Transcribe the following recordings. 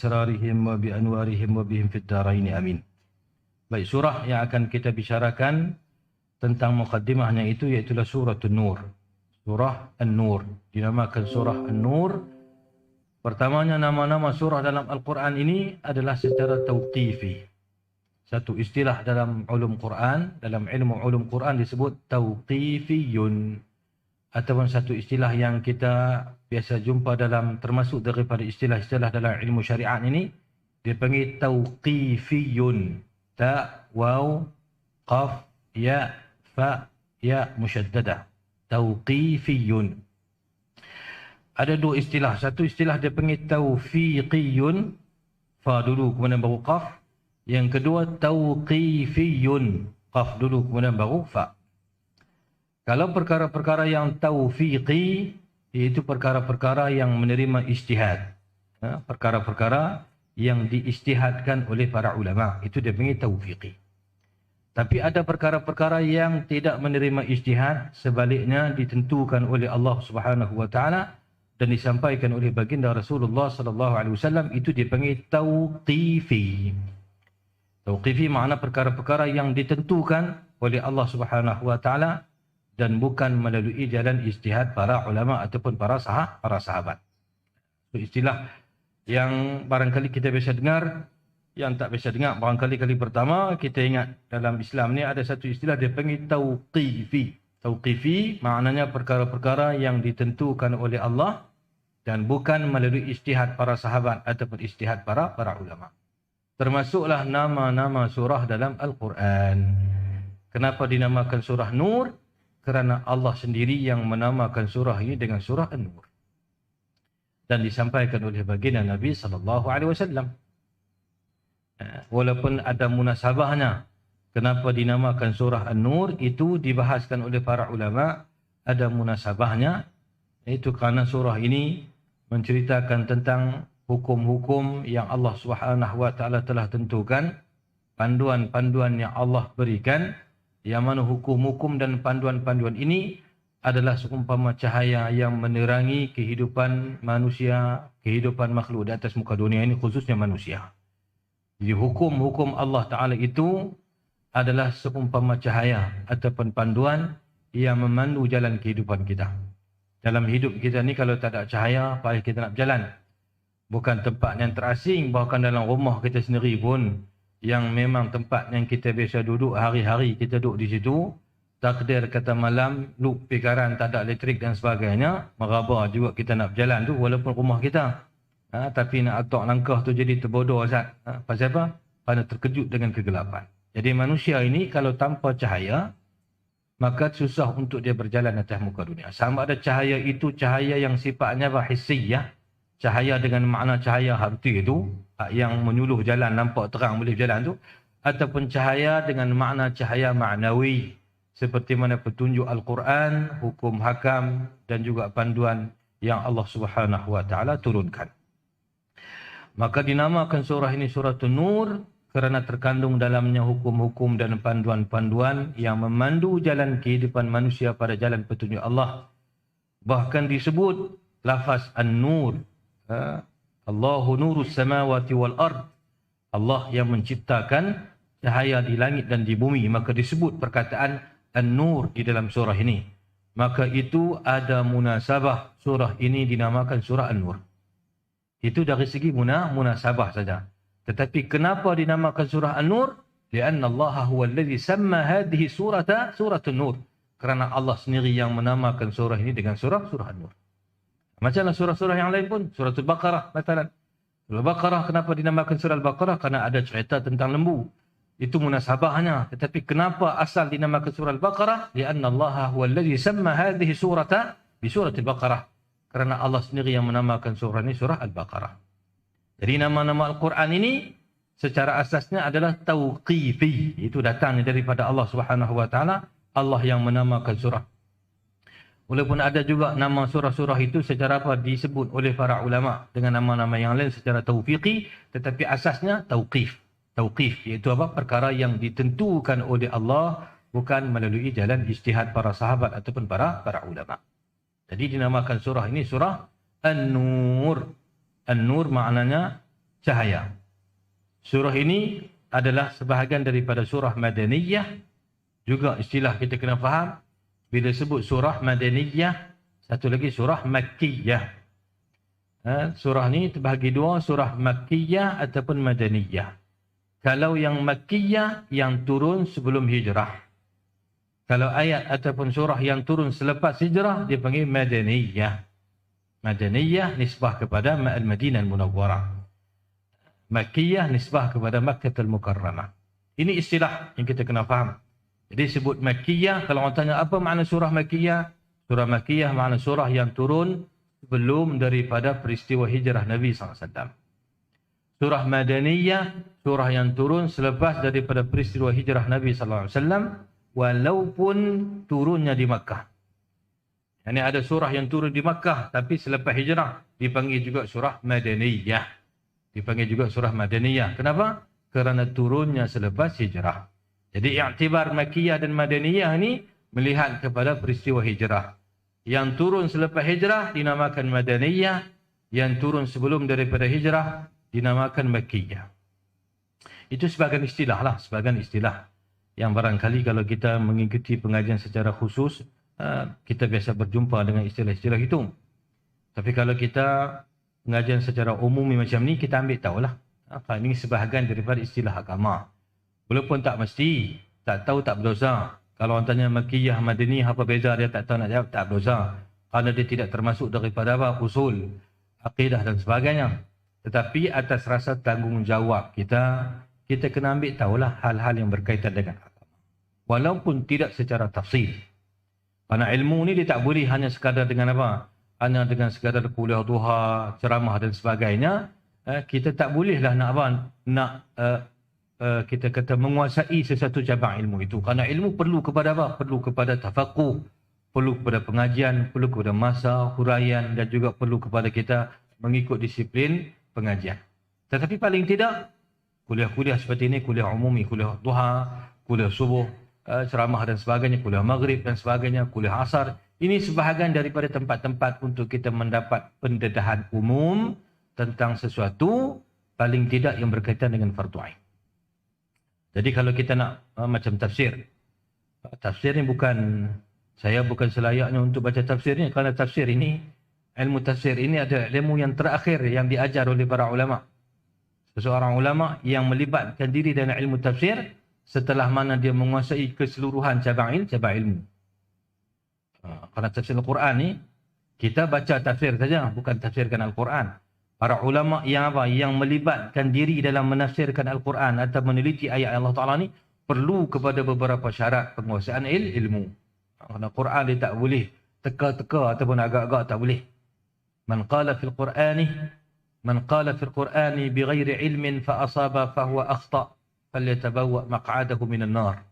asrarihim wa bi anwarihim wa bihim fid dharain amin. Baik, surah yang akan kita bicarakan tentang mukaddimahnya itu iaitu surah An-Nur. Surah An-Nur dinamakan surah An-Nur. Pertamanya nama-nama surah dalam Al-Quran ini adalah secara tauqifi. Satu istilah dalam ulum Quran, dalam ilmu ulum Quran disebut tauqifiyun. Ataupun satu istilah yang kita biasa jumpa dalam termasuk daripada istilah-istilah dalam ilmu syariat ini dipanggil tauqifiyun. Ta, waw, qaf, ya, fa, ya musyaddadah. Tauqifiyun. Ada dua istilah. Satu istilah dia panggil taufiqiyun. Fa dulu kemudian baru qaf. Yang kedua tauqifiyun. Qaf dulu kemudian baru fa. Kalau perkara-perkara yang taufiqi, iaitu perkara-perkara yang menerima ijtihad. Perkara-perkara yang diijtihadkan oleh para ulama. Itu dia panggil taufiqi. Tapi ada perkara-perkara yang tidak menerima ijtihad, sebaliknya ditentukan oleh Allah Subhanahu wa taala dan disampaikan oleh baginda Rasulullah sallallahu alaihi wasallam, itu dipanggil tauqifi. Tauqifi makna perkara-perkara yang ditentukan oleh Allah Subhanahu wa taala dan bukan melalui jalan ijtihad para ulama ataupun para sahabat. Itu istilah yang barangkali kita biasa dengar, yang tak biasa dengar barangkali kali pertama kita ingat dalam Islam ni ada satu istilah dia panggil tauqifi. Tauqifi maknanya perkara-perkara yang ditentukan oleh Allah dan bukan melalui ijtihad para sahabat ataupun ijtihad para ulama. Termasuklah nama-nama surah dalam Al-Quran. Kenapa dinamakan surah Nur? Kerana Allah sendiri yang menamakan surah ini dengan surah An-Nur. Dan disampaikan oleh baginda Nabi SAW. Walaupun ada munasabahnya. Kenapa dinamakan surah An-Nur, itu dibahaskan oleh para ulama. Ada munasabahnya. Itu kerana surah ini menceritakan tentang hukum-hukum yang Allah SWT telah tentukan. Panduan-panduan yang Allah berikan. Yang mana hukum-hukum dan panduan-panduan ini adalah seumpama cahaya yang menerangi kehidupan manusia, kehidupan makhluk di atas muka dunia ini, khususnya manusia. Jadi hukum-hukum Allah Ta'ala itu adalah seumpama cahaya ataupun panduan yang memandu jalan kehidupan kita. Dalam hidup kita ni kalau tak ada cahaya, payah kita nak berjalan. Bukan tempat yang terasing, bahkan dalam rumah kita sendiri pun, yang memang tempat yang kita biasa duduk, hari-hari kita duduk di situ, takdir kata malam, luk pekaran, tak ada elektrik dan sebagainya, meraba juga kita nak berjalan tu walaupun rumah kita. Tapi nak atok langkah tu jadi terbodoh Azad. Pasal apa? Kerana terkejut dengan kegelapan. Jadi manusia ini kalau tanpa cahaya, maka susah untuk dia berjalan atas muka dunia. Sama ada cahaya itu cahaya yang sifatnya hissiyah, cahaya dengan makna cahaya harti itu, yang menyuluh jalan, nampak terang boleh berjalan tu, ataupun cahaya dengan makna cahaya ma'nawi, seperti mana petunjuk Al-Quran, hukum hakam dan juga panduan yang Allah Subhanahu wa taala turunkan. Maka dinamakan surah ini surah An-Nur kerana terkandung dalamnya hukum-hukum dan panduan-panduan yang memandu jalan kehidupan manusia pada jalan petunjuk Allah. Bahkan disebut lafaz An-Nur. Allahu nurus samawati wal ard. Allah yang menciptakan cahaya di langit dan di bumi. Maka disebut perkataan An-Nur di dalam surah ini. Maka itu ada munasabah surah ini dinamakan surah An-Nur. Itu dari segi munasabah saja. Tetapi kenapa dinamakan surah An-Nur? Lianna Allah huwa alladhi samma hadhihi surata surah An-Nur. Kerana Allah sendiri yang menamakan surah ini dengan surah An-Nur. Macamlah surah-surah yang lain pun. Surah Al-Baqarah, matalan. Surah Al-Baqarah, kenapa dinamakan surah Al-Baqarah? Kerana ada cerita tentang lembu. Itu munasabahnya. Tetapi kenapa asal dinamakan surah Al-Baqarah? Lianna Allah huwa alladhi samma hadhihi surata bi surah Al-Baqarah. Kerana Allah sendiri yang menamakan surah ini surah Al-Baqarah. Jadi nama-nama Al-Quran ini secara asasnya adalah tauqifi. Itu datangnya daripada Allah Subhanahu wa taala. Allah yang menamakan surah. Walaupun ada juga nama surah-surah itu secara apa disebut oleh para ulama dengan nama-nama yang lain secara taufiqi, tetapi asasnya tauqif. Tauqif iaitu apa? Perkara yang ditentukan oleh Allah, bukan melalui jalan ijtihad para sahabat ataupun para ulama. Jadi dinamakan surah ini surah An-Nur. An-Nur maknanya cahaya. Surah ini adalah sebahagian daripada surah Madaniyah. Juga istilah kita kena faham, bila sebut surah Madaniyah, satu lagi surah Makkiyah. Surah ni terbahagi dua, surah Makkiyah ataupun Madaniyah. Kalau yang Makkiyah, yang turun sebelum hijrah. Kalau ayat ataupun surah yang turun selepas hijrah, dipanggil Madaniyah. Madaniyah nisbah kepada Al-Madinah Al-Munawwarah. Makkiyah nisbah kepada Makkah Al-Mukarramah. Ini istilah yang kita kena faham. Jadi sebut Makkiyah, kalau orang tanya apa makna surah Makkiyah? Surah Makkiyah makna surah yang turun sebelum daripada peristiwa hijrah Nabi SAW. Surah Madaniyah, surah yang turun selepas daripada peristiwa hijrah Nabi SAW, walaupun turunnya di Makkah. Ini ada surah yang turun di Makkah, tapi selepas hijrah dipanggil juga surah Madaniyah. Dipanggil juga surah Madaniyah. Kenapa? Kerana turunnya selepas hijrah. Jadi i'tibar Makkiyah dan Madaniyah ini melihat kepada peristiwa hijrah. Yang turun selepas hijrah dinamakan Madaniyah, yang turun sebelum daripada hijrah dinamakan Makkiyah. Itu sebagian istilah lah, sebagian istilah yang barangkali kalau kita mengikuti pengajian secara khusus, kita biasa berjumpa dengan istilah-istilah itu. Tapi kalau kita pengajian secara umum macam ni, kita ambil tahulah. Ini sebahagian daripada istilah agama. Walaupun tak mesti, tak tahu tak berdosa. Kalau orang tanya Makkiyah, Madaniyah apa beza, dia tak tahu nak jawab, tak berdosa. Kerana dia tidak termasuk daripada apa? Usul, akidah dan sebagainya. Tetapi atas rasa tanggungjawab kita, kita kena ambil tahulah hal-hal yang berkaitan dengan agama. Walaupun tidak secara tafsir. Kerana ilmu ni dia tak boleh hanya sekadar dengan apa? Hanya dengan sekadar kuliah duha, ceramah dan sebagainya. Kita tak bolehlah nak apa? Nak kita kata menguasai sesuatu cabang ilmu itu. Kerana ilmu perlu kepada apa? Perlu kepada tafaqquh, perlu kepada pengajian, perlu kepada masa, huraian dan juga perlu kepada kita mengikut disiplin pengajian. Tetapi paling tidak, kuliah-kuliah seperti ini, kuliah umumi, kuliah duha, kuliah subuh, ceramah dan sebagainya, kuliah maghrib dan sebagainya, kuliah asar, ini sebahagian daripada tempat-tempat untuk kita mendapat pendedahan umum tentang sesuatu paling tidak yang berkaitan dengan fardu ain. Jadi kalau kita nak macam tafsir, tafsir ni saya bukan selayaknya untuk baca tafsir ni, kerana tafsir ini, ilmu tafsir ini ada ilmu yang terakhir yang diajar oleh para ulama. Seseorang ulama yang melibatkan diri dalam ilmu tafsir setelah mana dia menguasai keseluruhan cabang ilmu. Kerana tafsir Al-Quran ni, kita baca tafsir saja, bukan tafsirkan Al-Quran. Para ulama yang apa? Yang melibatkan diri dalam menafsirkan Al-Quran atau meneliti ayat Allah Ta'ala ni perlu kepada beberapa syarat penguasaan ilmu. Kerana Quran dia tak boleh teka-teka ataupun agak-agak tak boleh. Man qala fil Qur'ani bighairi ilmin fa asaba fa huwa akhta falyatabawwa maq'adahu minan nar.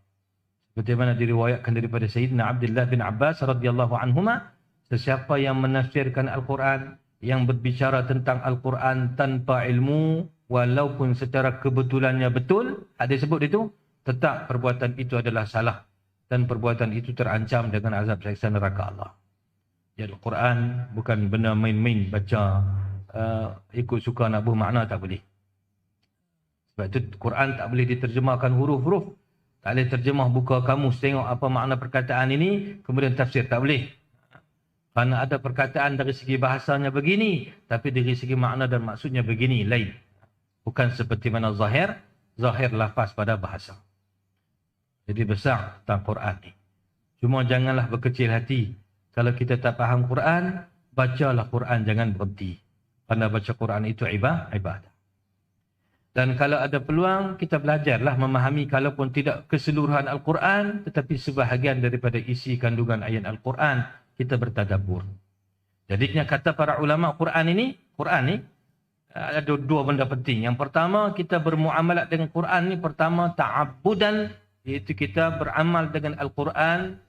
Seperti mana diriwayatkan daripada Sayyidina Abdullah bin Abbas radhiyallahu anhuma, sesiapa yang menafsirkan Al-Quran, yang berbicara tentang Al-Quran tanpa ilmu, walaupun secara kebetulannya betul, ada sebut itu, tetap perbuatan itu adalah salah. Dan perbuatan itu terancam dengan azab siksa neraka Allah. Jadi Al-Quran bukan benda main-main baca, ikut suka nak bermakna, tak boleh. Sebab itu Quran tak boleh diterjemahkan huruf-huruf. Tak boleh terjemah buka kamus, tengok apa makna perkataan ini, kemudian tafsir, tak boleh. Kerana ada perkataan dari segi bahasanya begini, tapi dari segi makna dan maksudnya begini, lain. Bukan seperti mana zahir lafaz pada bahasa. Jadi besar tentang Quran ni. Cuma janganlah berkecil hati. Kalau kita tak faham Quran, bacalah Quran, jangan berhenti. Kerana baca Quran itu ibadah. Dan kalau ada peluang, kita belajarlah memahami kalaupun tidak keseluruhan Al-Quran, tetapi sebahagian daripada isi kandungan ayat Al-Quran, kita bertadabbur. Jadinya kata para ulama Quran ni ada dua benda penting. Yang pertama, kita bermuamalat dengan Quran ni, pertama ta'abbudan, iaitu kita beramal dengan Al-Quran,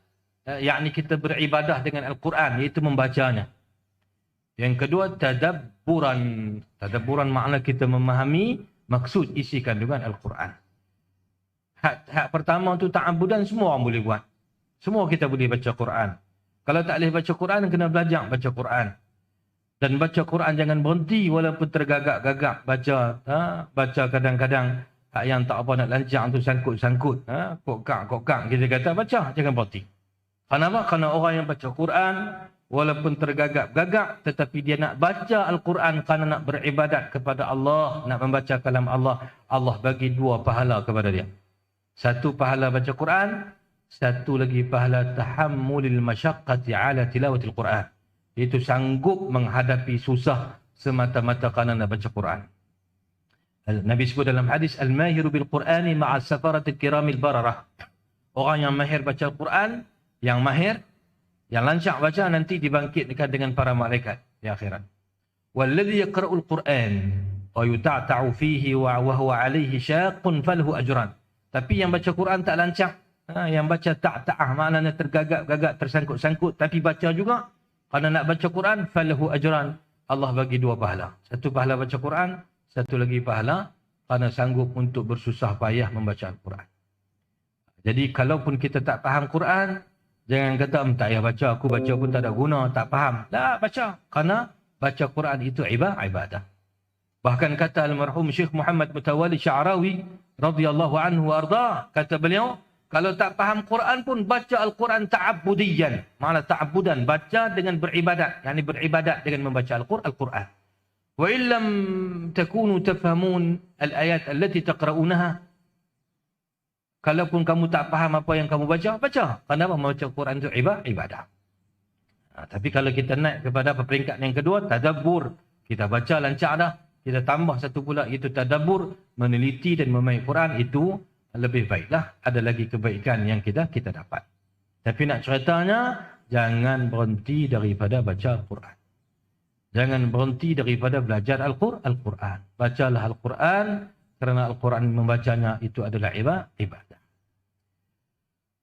yakni kita beribadah dengan Al-Quran, iaitu membacanya. Yang kedua, tadabburan. Tadabburan makna kita memahami maksud isi kandungan Al-Quran. Hak pertama tu ta'abbudan, semua orang boleh buat. Semua kita boleh baca Quran. Kalau tak boleh baca Quran, kena belajar baca Quran. Dan baca Quran jangan berhenti walaupun tergagap-gagap. Baca kadang-kadang yang tak apa nak lancar tu sangkut-sangkut. Kokak kita kata baca, jangan berhenti. Kenapa? Kerana orang yang baca Quran walaupun tergagap-gagap tetapi dia nak baca Al-Quran kerana nak beribadat kepada Allah, nak membaca kalam Allah, Allah bagi 2 pahala kepada dia. 1 pahala baca Quran, 1 lagi pahala tahammulil masyaqqati ala tilawatil Quran. Itu sanggup menghadapi susah semata-mata kerana nak baca Quran. Nabi sebut dalam hadis, al-mahiru bil Qur'ani ma'a safaratil kiramil bararah. Orang yang mahir baca Quran, yang mahir, yang lancar baca nanti dibangkitkan dengan para malaikat di akhirat. Walladhi yaqra'ul Qur'an wa yuta'ta'u fihi wa huwa 'alayhi syaqqun falahu ajran. Tapi yang baca Quran tak lancar, yang baca ta'ta'ah maknanya tergagap-gagap, tersangkut-sangkut tapi baca juga, kerana nak baca Quran falahu ajran. Allah bagi 2 pahala. 1 pahala baca Quran, 1 lagi pahala kerana sanggup untuk bersusah payah membaca Al-Quran. Jadi kalaupun kita tak faham Quran, jangan kata, tak payah baca, aku baca pun tak ada guna, tak faham. Tak, baca. Kerana baca Quran itu ibadah. Bahkan kata almarhum Syekh Muhammad Mutawalli Sya'rawi radhiyallahu anhu arda, kata beliau, kalau tak faham Quran pun baca Al-Quran ta'abbudiyan. Malah ta'abbudan, baca dengan beribadat. Yani beribadat dengan membaca Al-Quran. Wa illam takunu tafhamun al-ayat allati taqra'unaha. Kalaupun kamu tak faham apa yang kamu baca, baca. Kenapa membaca Quran itu ibadah? Tapi kalau kita naik kepada peringkat yang kedua, tadabbur. Kita baca lancar dah. Kita tambah 1 pula, itu tadabbur, meneliti dan memahami Quran, itu lebih baiklah. Ada lagi kebaikan yang kita dapat. Tapi nak ceritanya, jangan berhenti daripada baca Al-Quran. Jangan berhenti daripada belajar Al-Quran. Bacalah Al-Quran, kerana Al-Quran membacanya itu adalah ibadah.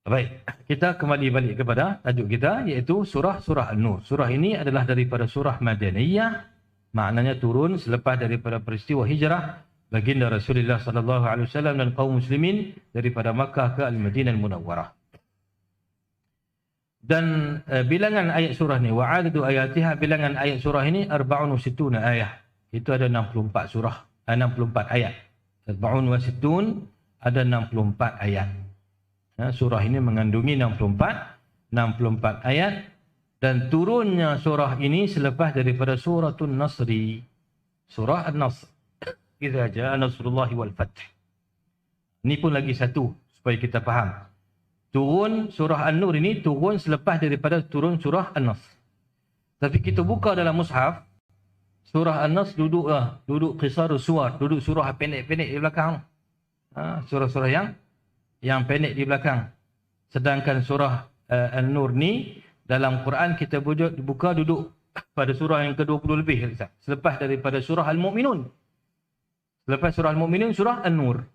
Baik, kita kembali balik kepada tajuk kita, iaitu surah An-Nur. Surah ini adalah daripada surah Madaniyah, maknanya turun selepas daripada peristiwa hijrah baginda Rasulullah sallallahu alaihi wasallam dan kaum muslimin daripada Makkah ke Al-Madinah Al-Munawwarah. Dan bilangan ayat surah ni, wa'adadu ayatiha, bilangan ayat surah ini 64 ayat. Itu ada 64 surah, 64 ayat. 64 ada 64 ayat. Surah ini mengandungi 64 ayat, dan turunnya surah ini selepas daripada suratul Nasri. Surah An-Nasr. Idza jaa nasrullahi wal fath. Ini pun lagi satu supaya kita faham. Turun surah An-Nur ini turun selepas daripada turun surah An-Nasr. Tapi kita buka dalam mushaf, surah An-Nasr duduk qisarus suwar, duduk surah pendek-pendek di belakang. Surah-surah yang pendek di belakang. Sedangkan surah An-Nur ni dalam Quran kita buka duduk pada surah yang ke-20 lebih. Selepas daripada surah Al-Mu'minun. Selepas surah Al-Mu'minun, surah An-Nur.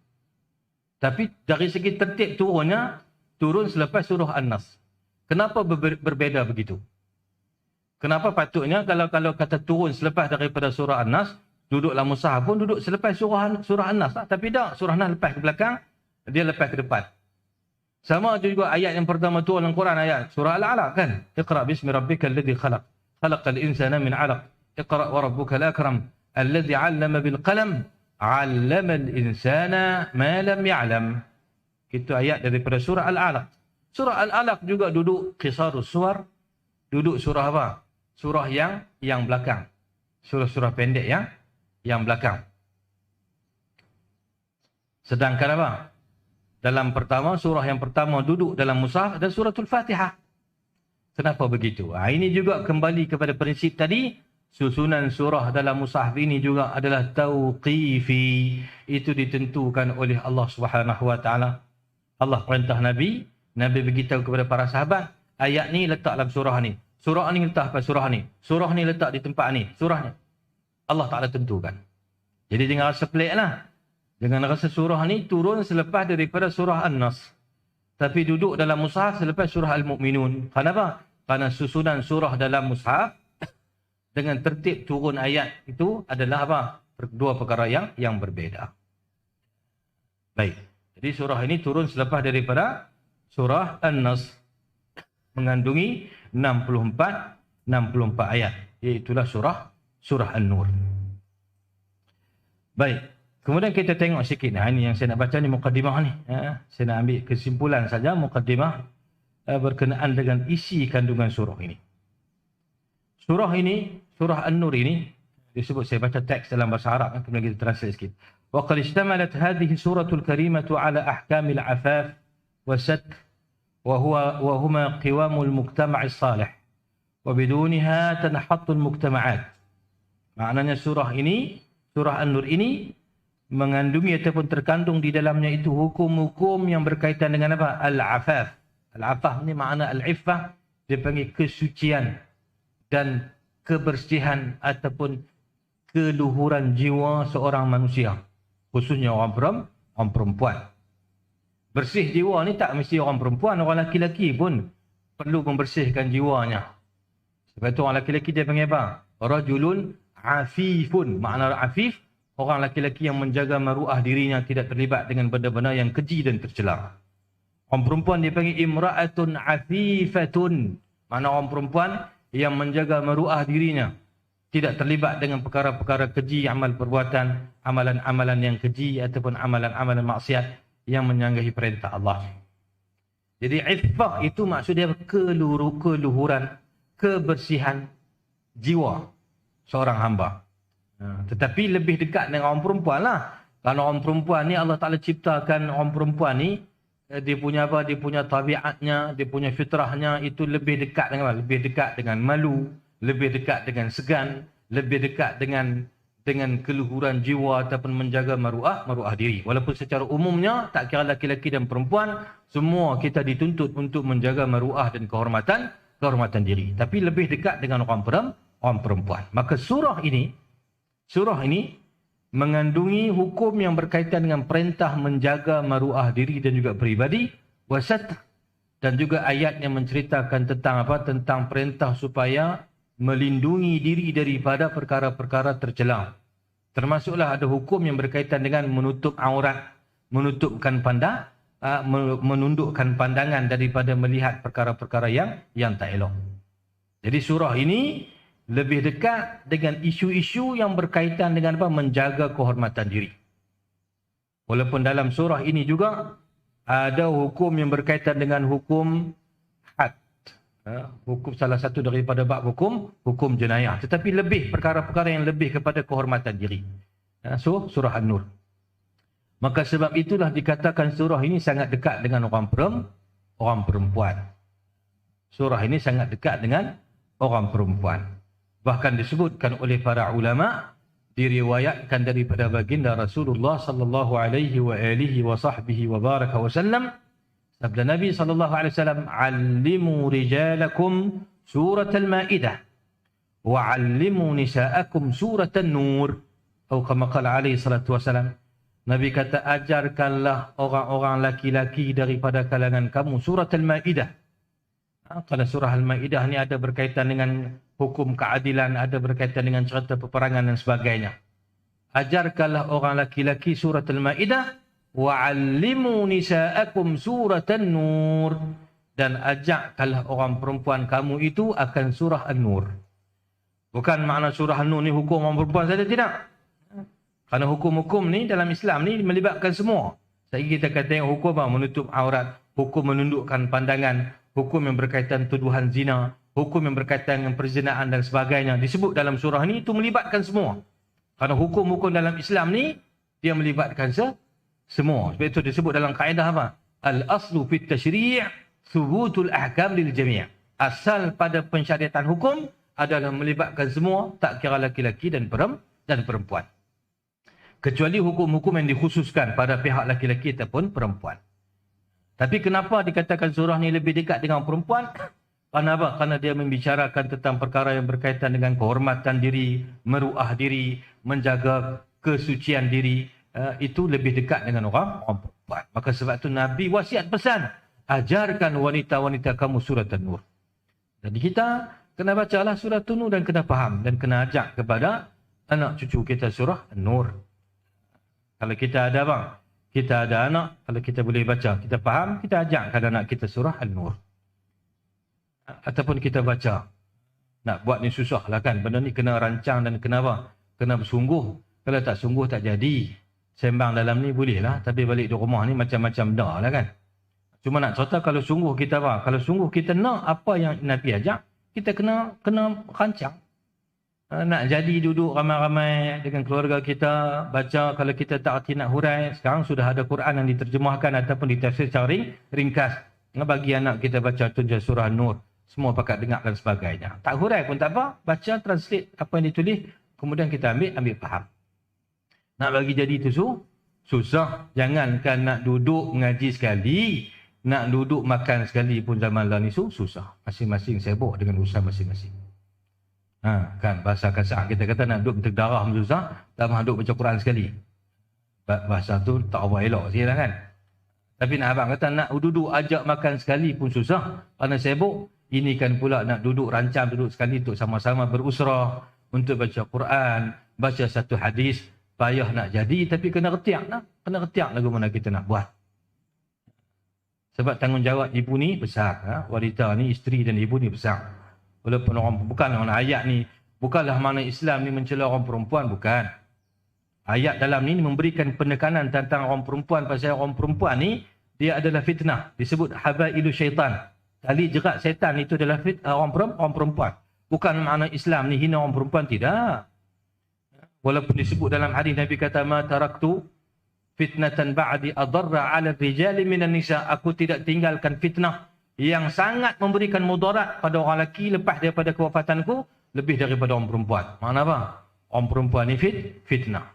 Tapi dari segi tertib turunnya, turun selepas surah An-Nas. Kenapa berbeza begitu? Kenapa patutnya kalau kata turun selepas daripada surah An-Nas, duduklah mushaf pun duduk selepas surah An-Nas. Tapi tak, surah An-Nas lepas ke belakang, dia lepas ke depan. Sama juga ayat yang pertama turun dalam Quran, ayat surah Al-Alaq kan? Iqra' bismi rabbikal ladzi khalaq. Khalaqal insana min 'alaq. Iqra' wa rabbukal akram. Alladzi 'allama bil qalam. 'Allamal insana ma lam ya'lam. Itu ayat daripada surah Al-Alaq. Surah Al-Alaq juga duduk qisarus suwar. Duduk surah apa? Surah yang belakang. Surah-surah pendek yang belakang. Sedangkan apa? Dalam surah yang pertama duduk dalam mushaf dan suratul Fatihah. Kenapa begitu? Ini juga kembali kepada prinsip tadi. Susunan surah dalam mushaf ini juga adalah tauqifi. Itu ditentukan oleh Allah Subhanahu Wa Taala. Allah perintah Nabi beritahu kepada para sahabat, ayat ni letak dalam surah ni. Surah ni letak pada surah ni. Surah ni letak di tempat ni. Surah ni. Allah Ta'ala tentukan. Jadi jangan rasa pelik lah. Jangan rasa surah ni turun selepas daripada surah An-Nas. Tapi duduk dalam mushaf selepas surah Al-Mu'minun. Kenapa? Kerana susunan surah dalam mushaf dengan tertib turun ayat itu adalah apa? Dua perkara yang berbeza. Baik. Jadi surah ini turun selepas daripada surah An-Nas. Mengandungi 64 ayat. Iaitulah surah surah An-Nur. Baik, kemudian kita tengok sikit. Ini yang saya nak baca ni mukaddimah ni. Saya nak ambil kesimpulan saja mukaddimah berkenaan dengan isi kandungan surah ini. Surah ini, surah An-Nur ini, disebut, saya baca teks dalam bahasa Arab, kemudian kita translate sikit. وَقَدْ اشْتَمَلَتْ هَذِهِ السُّورَةُ الْكَرِيمَةُ عَلَى أَحْكَامِ الْعَفَافِ وَالسَّتْرِ وهما قوام المجتمع الصالح وبدونها تنحط المجتمعات. Maknanya surah ini, surah An-Nur ini mengandungi ataupun terkandung di dalamnya itu hukum-hukum yang berkaitan dengan apa? Al-Afaf. Al-Afaf ni makna Al-Iffah, dia panggil kesucian dan kebersihan ataupun keluhuran jiwa seorang manusia, khususnya orang perempuan. Bersih jiwa ni tak mesti orang perempuan, orang laki-laki pun perlu membersihkan jiwanya. Sebab itu orang laki-laki dia panggil apa? Rajulun afifun. Makna afif, orang laki-laki yang menjaga maruah dirinya, tidak terlibat dengan benda-benda yang keji dan tercela. Orang perempuan dia panggil imra'atun afifatun. Makna orang perempuan yang menjaga maruah dirinya, tidak terlibat dengan perkara-perkara keji, amal perbuatan, amalan-amalan yang keji ataupun amalan-amalan maksiat yang menyanggahi perintah Allah. Jadi iffah itu maksudnya keluhuran, kebersihan jiwa seorang hamba. Tetapi lebih dekat dengan orang perempuan lah. Kalau orang perempuan ni, Allah Ta'ala ciptakan orang perempuan ni, dia punya apa? Dia punya tabiatnya, dia punya fitrahnya itu lebih dekat dengan apa? Lebih dekat dengan malu, lebih dekat dengan segan, lebih dekat dengan keluhuran jiwa ataupun menjaga maruah diri. Walaupun secara umumnya, tak kira laki-laki dan perempuan, semua kita dituntut untuk menjaga maruah dan kehormatan diri. Tapi lebih dekat dengan orang perempuan. Maka surah ini mengandungi hukum yang berkaitan dengan perintah menjaga maruah diri dan juga peribadi, wasat, dan juga ayat yang menceritakan tentang apa? Tentang perintah supaya melindungi diri daripada perkara-perkara tercela. Termasuklah ada hukum yang berkaitan dengan menutup aurat, menundukkan pandangan daripada melihat perkara-perkara yang tak elok. Jadi surah ini lebih dekat dengan isu-isu yang berkaitan dengan apa? Menjaga kehormatan diri. Walaupun dalam surah ini juga ada hukum yang berkaitan dengan hukum had. Hukum salah satu daripada bab hukum jenayah. Tetapi lebih perkara-perkara yang lebih kepada kehormatan diri. Surah An-Nur. Maka sebab itulah dikatakan surah ini sangat dekat dengan orang perempuan. Surah ini sangat dekat dengan orang perempuan. Bahkan disebutkan oleh para ulama, diriwayatkan daripada baginda Rasulullah sallallahu alaihi wa alihi wa sahbihi wa baraka wasallam, sabda Nabi sallallahu alaihi wasallam, "Allimu rijalakum surat al-Maidah wa 'allimu nisa'akum surat an-Nur." Atau kama qala alaihi salatu wasallam, Nabi kata, ajarkanlah orang-orang laki-laki daripada kalangan kamu surat al-Maidah. Kalau surah Al-Maidah ni ada berkaitan dengan hukum keadilan, ada berkaitan dengan cerita peperangan dan sebagainya. Ajarkanlah orang laki-laki surat Al-Maidah, wa'allimu nisa'akum surat An-Nur, dan ajakkanlah orang perempuan kamu itu akan surah An-Nur. Bukan makna surah An-Nur ni hukum orang perempuan saja, tidak. Kerana hukum-hukum ni dalam Islam ni melibatkan semua. Sehingga kita kata hukum menutup aurat, hukum menundukkan pandangan, hukum yang berkaitan tuduhan zina, hukum yang berkaitan dengan perzinaan dan sebagainya. Disebut dalam surah ni, itu melibatkan semua. Kerana hukum-hukum dalam Islam ni, dia melibatkan semua. Sebab itu disebut dalam kaedah apa? Al-aslu fit tashri' thubutul ahkam lil jami'. Asal pada pensyariatan hukum adalah melibatkan semua, tak kira laki-laki dan perempuan. Kecuali hukum-hukum yang dikhususkan pada pihak laki-laki ataupun perempuan. Tapi kenapa dikatakan surah ni lebih dekat dengan perempuan? Kerana apa? Kerana dia membicarakan tentang perkara yang berkaitan dengan kehormatan diri, meruah diri, menjaga kesucian diri. Itu lebih dekat dengan orang perempuan. Maka sebab itu Nabi wasiat pesan, ajarkan wanita-wanita kamu surat An-Nur. Jadi kita kena bacalah surat An-Nur dan kena faham. Dan kena ajak kepada anak cucu kita surah An-Nur. Kalau kita ada bang, kita ada anak, kalau kita boleh baca, kita faham, kita ajakkan anak kita surah An-Nur. Ataupun kita baca. Nak buat ni susah lah kan. Benda ni kena rancang dan kena apa? Kena bersungguh. Kalau tak sungguh tak jadi. Sembang dalam ni boleh lah. Tapi balik di rumah ni macam-macam dah lah kan. Cuma nak cerita kalau sungguh kita apa? Kalau sungguh kita nak apa yang Nabi ajak, kita kena rancang. Nak jadi duduk ramai-ramai dengan keluarga kita, baca kalau kita tak erti nak hurai. Sekarang sudah ada Quran yang diterjemahkan ataupun ditafsir secara ringkas. Bagi anak kita baca tunjuk surah Nur. Semua pakat dengar dan sebagainya. Tak hurai pun tak apa. Baca, translate apa yang ditulis. Kemudian kita ambil faham. Nak bagi jadi itu susah. Jangankan nak duduk mengaji sekali. Nak duduk makan sekali pun zaman lah ni susah. Masing-masing sibuk dengan urusan masing-masing. Kan bahasa kasar kita kata nak duduk berdarah susah. Tak mahu duduk baca Quran sekali. Bahasa tu tak apa elok sikit lah kan. Tapi nak abang kata nak duduk ajak makan sekali pun susah. Kerana sibuk. Ini kan pula nak duduk rancang duduk sekali untuk sama-sama berusrah. Untuk baca Quran. Baca satu hadis. Payah nak jadi tapi kena retiak lah. Kena retiak lagu mana kita nak buat. Sebab tanggungjawab ibu ni besar. Wanita ni, isteri dan ibu ni besar. Walaupun bukan ayat ni. Bukanlah mana Islam ni mencela orang perempuan. Bukan. Ayat dalam ni memberikan penekanan tentang orang perempuan. Pasal orang perempuan ni. Dia adalah fitnah. Disebut habailu syaitan. Tali jerat syaitan itu adalah orang perempuan. Bukan makna Islam ni hina orang perempuan. Tidak. Walaupun disebut dalam hadis Nabi kata ma taraktu fitnatan ba'di adarra 'ala rijali minan nisa. Aku tidak tinggalkan fitnah yang sangat memberikan mudarat pada orang lelaki lepas daripada kewafatanku lebih daripada orang perempuan. Makna apa? Orang perempuan ni fitnah.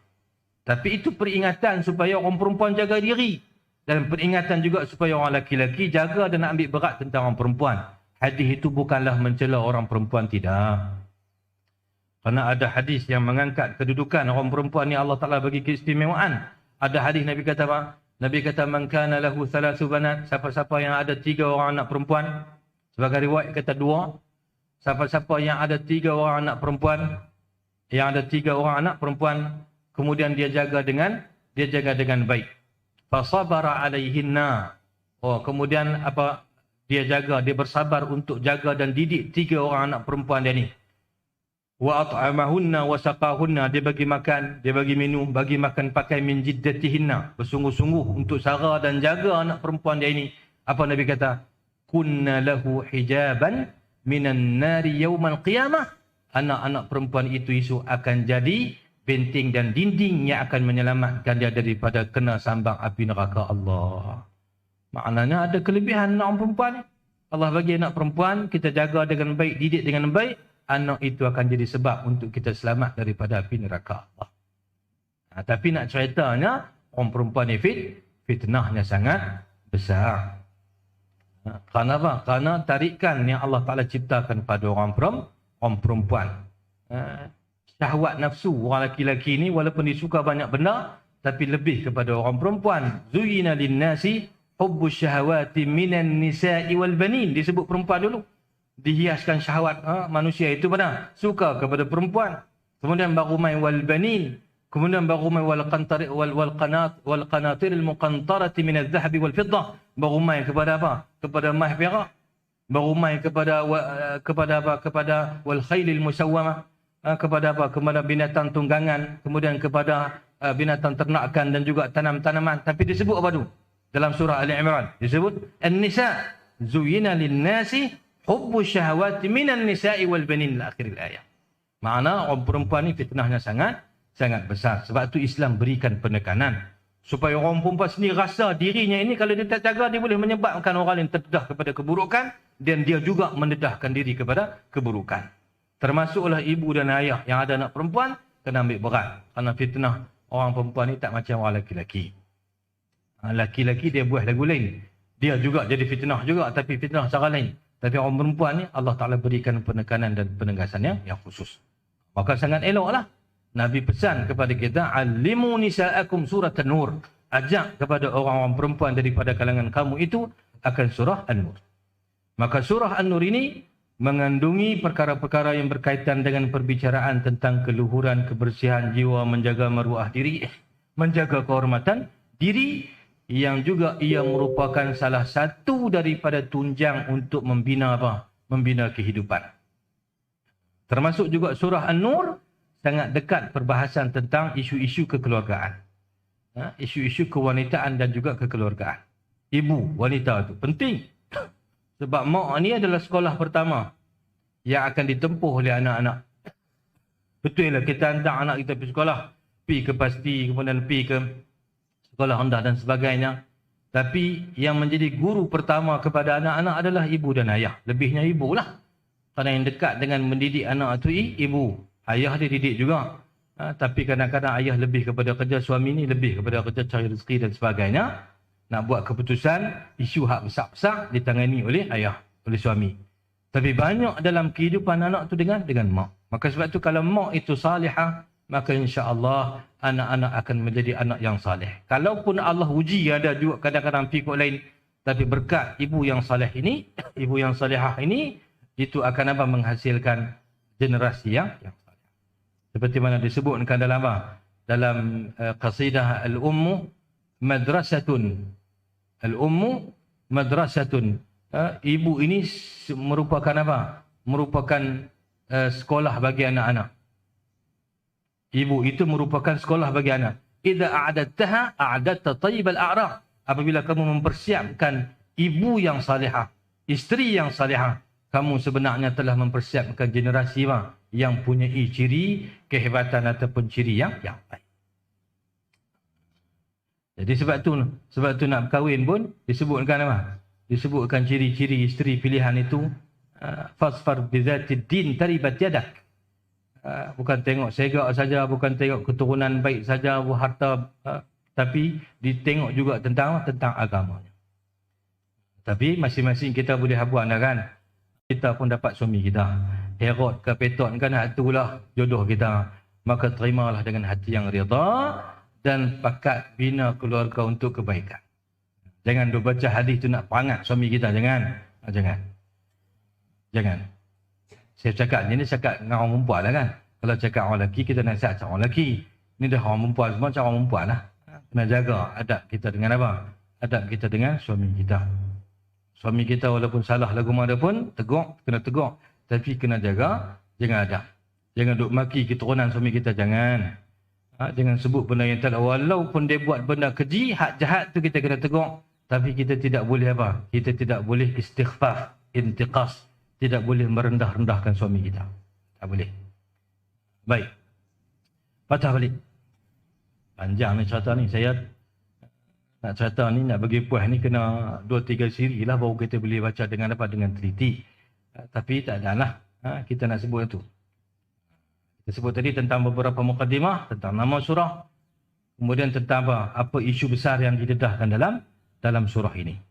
Tapi itu peringatan supaya orang perempuan jaga diri. Dan peringatan juga supaya orang lelaki-lelaki jaga dan ambil berat tentang orang perempuan. Hadis itu bukanlah mencela orang perempuan, tidak. Kerana ada hadis yang mengangkat kedudukan orang perempuan ni Allah Ta'ala bagi keistimewaan. Ada hadis Nabi kata apa? Nabi kata man kana lahu thalathu banat, siapa-siapa yang ada 3 orang anak perempuan. Sebagai riwayat kata 2. Siapa-siapa yang ada 3 orang anak perempuan, yang ada 3 orang anak perempuan, kemudian dia jaga dengan baik. Fasabara alaihinna. Kemudian apa? Dia bersabar untuk jaga dan didik 3 orang anak perempuan dia ni. Wa at'amahunna wa saqahunna, dia bagi makan, dia bagi minum, bagi makan pakai min jiddatihinna, bersungguh-sungguh untuk sara dan jaga anak perempuan dia ini. Apa Nabi kata? Kunna lahu hijaban minan nari yaumal qiyamah. Anak-anak perempuan itu isu akan jadi benting dan dinding yang akan menyelamatkan dia daripada kena sambang api neraka Allah. Maknanya ada kelebihan anak perempuan ni. Allah bagi anak perempuan, kita jaga dengan baik, didik dengan baik, anak itu akan jadi sebab untuk kita selamat daripada api neraka Allah. Tapi nak ceritanya, orang perempuan ni fitnahnya sangat besar. Kerana apa? Kerana tarikan yang Allah Ta'ala ciptakan pada orang perempuan. Syahwat nafsu orang lelaki ni walaupun disuka banyak benda, tapi lebih kepada orang perempuan. Zuyina linnasi hubbus syahawati minan nisa'i wal banin. Disebut perempuan dulu. Dihiaskan syahwat manusia itu pada suka kepada perempuan. Kemudian baru mai wal banin. Kemudian baru mai wal qanatir al muqantarati min adh-dhahab wal fiddah. Baru mai kepada apa? Kepada mah perak. Baru mai kepada apa? Kepada wal khailil musawwamah. Kepada apa? Kepada binatang tunggangan. Kemudian kepada binatang ternakan dan juga tanam-tanaman. Tapi disebut apa tu? Dalam surah Ali Imran. Disebut An-Nisa. Zuyina lin-nasi hubbus syahawati minan nisa'i wal banin ila akhir ayat. Makna orang perempuan ni fitnahnya sangat besar. Sebab tu Islam berikan penekanan supaya orang perempuan sendiri rasa dirinya ini kalau dia tak jaga, dia boleh menyebabkan orang lain terdedah kepada keburukan dan dia juga mendedahkan diri kepada keburukan. Termasuklah ibu dan ayah yang ada anak perempuan kena ambil berat. Kerana fitnah orang perempuan ni tak macam orang lelaki-lelaki. Lelaki-lelaki dia buat lagu lain. Dia juga jadi fitnah juga, tapi fitnah cara lain. Tapi orang perempuan ni Allah Ta'ala berikan penekanan dan penegasan yang khusus. Maka sangat eloklah. Nabi pesan kepada kita, alimu nisa'akum surat An-Nur. Ajak kepada orang-orang perempuan daripada kalangan kamu itu akan surah An-Nur. Maka surah An-Nur ini mengandungi perkara-perkara yang berkaitan dengan perbicaraan tentang keluhuran, kebersihan jiwa, menjaga maruah diri, menjaga kehormatan diri, yang juga ia merupakan salah satu daripada tunjang untuk membina apa? Membina kehidupan. Termasuk juga surah An-Nur sangat dekat perbahasan tentang isu-isu kekeluargaan. Isu-isu kewanitaan dan juga kekeluargaan. Ibu, wanita itu penting. Sebab mak ni adalah sekolah pertama yang akan ditempuh oleh anak-anak. Betul lah kita hantar anak kita pergi sekolah. Pergi ke pasti, kemudian pergi ke sekolah rendah dan sebagainya. Tapi yang menjadi guru pertama kepada anak-anak adalah ibu dan ayah. Lebihnya ibu lah. Kerana yang dekat dengan mendidik anak itu ibu. Ayah dia didik juga. Tapi kadang-kadang ayah lebih kepada kerja, suami ni lebih kepada kerja cari rezeki dan sebagainya. Nak buat keputusan, isu hak besar-besar ditangani oleh ayah, oleh suami. Tapi banyak dalam kehidupan anak tu dengan mak. Maka sebab tu kalau mak itu salihah, maka insya-Allah anak-anak akan menjadi anak yang saleh. Kalaupun Allah uji ada juga kadang-kadang pikuk lain, tapi berkat ibu yang saleh ini, ibu yang salihah ini, itu akan menghasilkan generasi yang saleh. Seperti mana disebutkan dalam dalam qasidah Al-Ummu madrasatun. Al-Ummu madrasatun. Ibu ini merupakan merupakan sekolah bagi anak-anak. Ibu itu merupakan sekolah bagi anak. Idza a'dadtaha a'dadta tayyibal a'raq. Apabila kamu mempersiapkan ibu yang salihah, isteri yang salihah, kamu sebenarnya telah mempersiapkan generasi yang punya ciri kehebatan ataupun ciri yang baik. Jadi sebab tu nak berkahwin pun disebutkan disebutkan ciri-ciri isteri pilihan itu fasfar bizatid din taribat yadak. Bukan tengok segak saja, bukan tengok keturunan baik saja, harta, tapi ditengok juga tentang agamanya. Tapi masing-masing kita boleh buat kan. Kita pun dapat suami kita. Herod ke Peton kan itulah jodoh kita. Maka terimalah dengan hati yang rida dan pakat bina keluarga untuk kebaikan. Jangan duk baca hadis tu nak perangat suami kita. Jangan. Saya cakap ni cakap dengan orang perempuan lah kan. Kalau cakap orang lelaki, kita nasihat orang lelaki. Ni dah orang perempuan semua, cakap orang perempuan lah. Kena jaga adab kita dengan adab kita dengan suami kita. Suami kita walaupun salah lagu mana pun, kena tegur. Tapi kena jaga, jangan adab. Jangan duk maki keturunan suami kita, jangan. Jangan sebut benda yang tak, walaupun dia buat benda keji, hak jahat tu kita kena tegur. Tapi kita tidak boleh Kita tidak boleh istighfar, intiqas. Tidak boleh merendah-rendahkan suami kita. Tak boleh. Baik. Patah balik. Panjang ni cerita ni. Saya nak cerita ni, nak bagi puas ni kena 2-3 siri lah baru kita boleh baca dengan dengan teliti. Tapi tak adalah. Kita nak sebut itu. Kita sebut tadi tentang beberapa mukadimah, tentang nama surah. Kemudian tentang apa isu besar yang didedahkan dalam surah ini.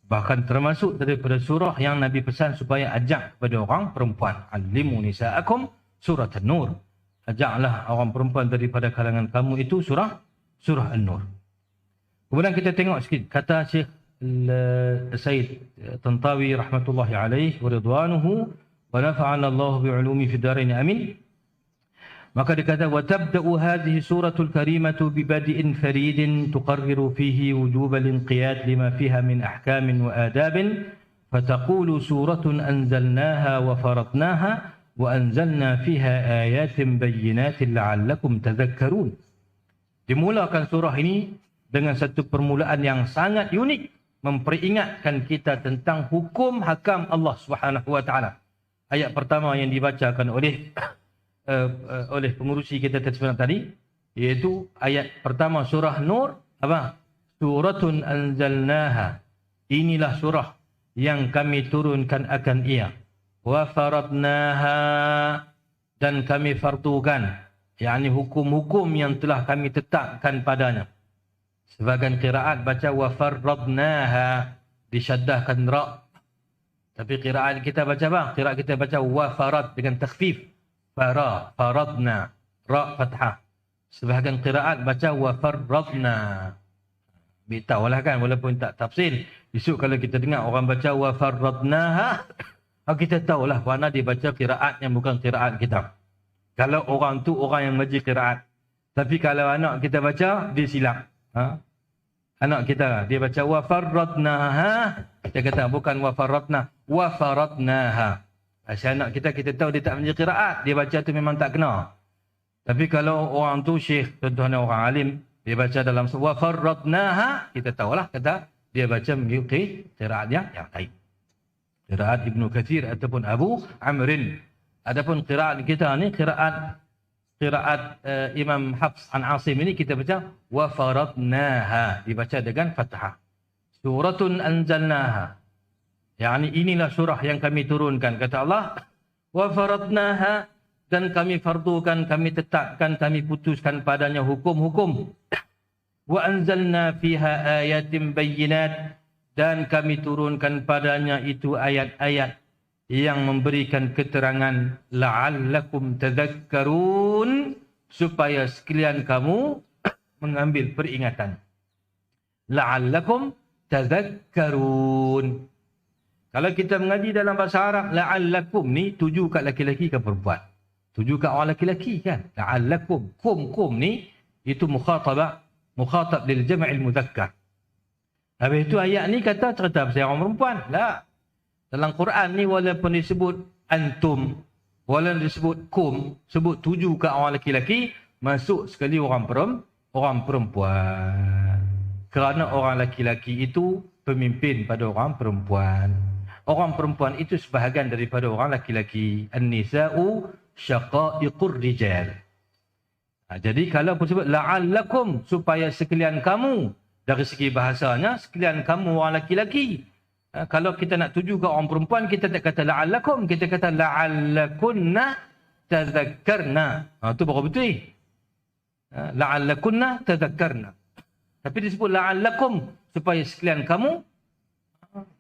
Bahkan termasuk daripada surah yang Nabi pesan supaya ajak kepada orang perempuan. Allimu nisa'akum surah An-Nur. Ajaklah orang perempuan daripada kalangan kamu itu surah An-Nur. Kemudian kita tengok sikit kata Syekh Said Tantawi rahmatullahi alaihi wa ridwanuhu wa nafa'ana Allah bi'ulumi fid darain amin. Maka dia kata wa tabda'u hadhihi suratul karimatu bi badi'in faridin tuqarriru fihi wujub al-inqiyad lima fiha min ahkamin wa adabin fataqulu suratun anzalnaha wa faradnaha wa anzalna fiha ayatin bayyinatin la'allakum tadhakkarun. Dimulakan surah ini dengan satu permulaan yang sangat unik, memperingatkan kita tentang hukum hakam Allah Subhanahu wa taala. Ayat pertama yang dibacakan oleh pengurusi kita tadi, iaitu ayat pertama surah Nur, Suratun anzalnaha. Inilah surah yang kami turunkan akan ia. Wa faradnaha, dan kami fardukan, yakni hukum-hukum yang telah kami tetapkan padanya. Sebagian qiraat baca wa faradnaha, disyaddahkan ra. Tapi qiraat kita baca qiraat kita baca wa farad dengan takhfif. Faradna, ra fathah. Sebahagian qiraat baca wa faradna. Beritahulah kan, walaupun tak tafsir. Besok kalau kita dengar orang baca wa faradnaha, kita tahulah mana dia baca qiraat yang bukan qiraat kita. Kalau orang tu orang yang ngaji qiraat. Tapi kalau anak kita baca, dia silap. Anak kita, dia baca wa faradnaha, dia kata bukan wa faradna, wa faradnaha. Asyik anak kita tahu dia tak punya qiraat, dia baca tu memang tak kena. Tapi kalau orang tu syekh, contohnya orang alim, dia baca dalam wa farradnaha, kita tahulah kata dia baca mengikuti qiraat yang lain. Qiraat Ibnu Katsir ataupun Abu Amrin. Adapun qiraat kita ni qiraat Imam Hafs an Asim ini kita baca wa faradnaha, dibaca dengan fathah. Suratun anzalnaha. Yani inilah surah yang kami turunkan, kata Allah. Wa faradnaha, dan kami fardukan, kami tetapkan, kami putuskan padanya hukum-hukum. Wa anzalna fiha ayatin bayyinat, dan kami turunkan padanya itu ayat-ayat yang memberikan keterangan la'allakum tadhakkarun, supaya sekalian kamu mengambil peringatan. La'allakum tadhakkarun. Kalau kita mengaji dalam bahasa Arab, la'allakum ni tuju kat laki-laki ke perempuan? Tuju kat orang laki-laki kan? La'allakum. Kum ni itu mukhatab lil jam'il mudzakkar. Habis itu ayat ni kata cerita pasal orang perempuan. La. Dalam Quran ni walaupun disebut antum, walaupun disebut kum, sebut tuju ke orang laki-laki, masuk sekali orang perempuan. Kerana orang laki-laki itu pemimpin pada orang perempuan. Orang perempuan itu sebahagian daripada orang laki-laki. An-nisa'u syaqa'iqur rijal. Jadi kalau pun sebut la'allakum, supaya sekalian kamu, dari segi bahasanya, sekalian kamu orang laki-laki. Kalau kita nak tuju ke orang perempuan, kita tak kata la'allakum, kita kata la'allakunna tadhakkarna. Itu baru betul. La'allakunna tadhakkarna. Tapi disebut la'allakum, supaya sekalian kamu.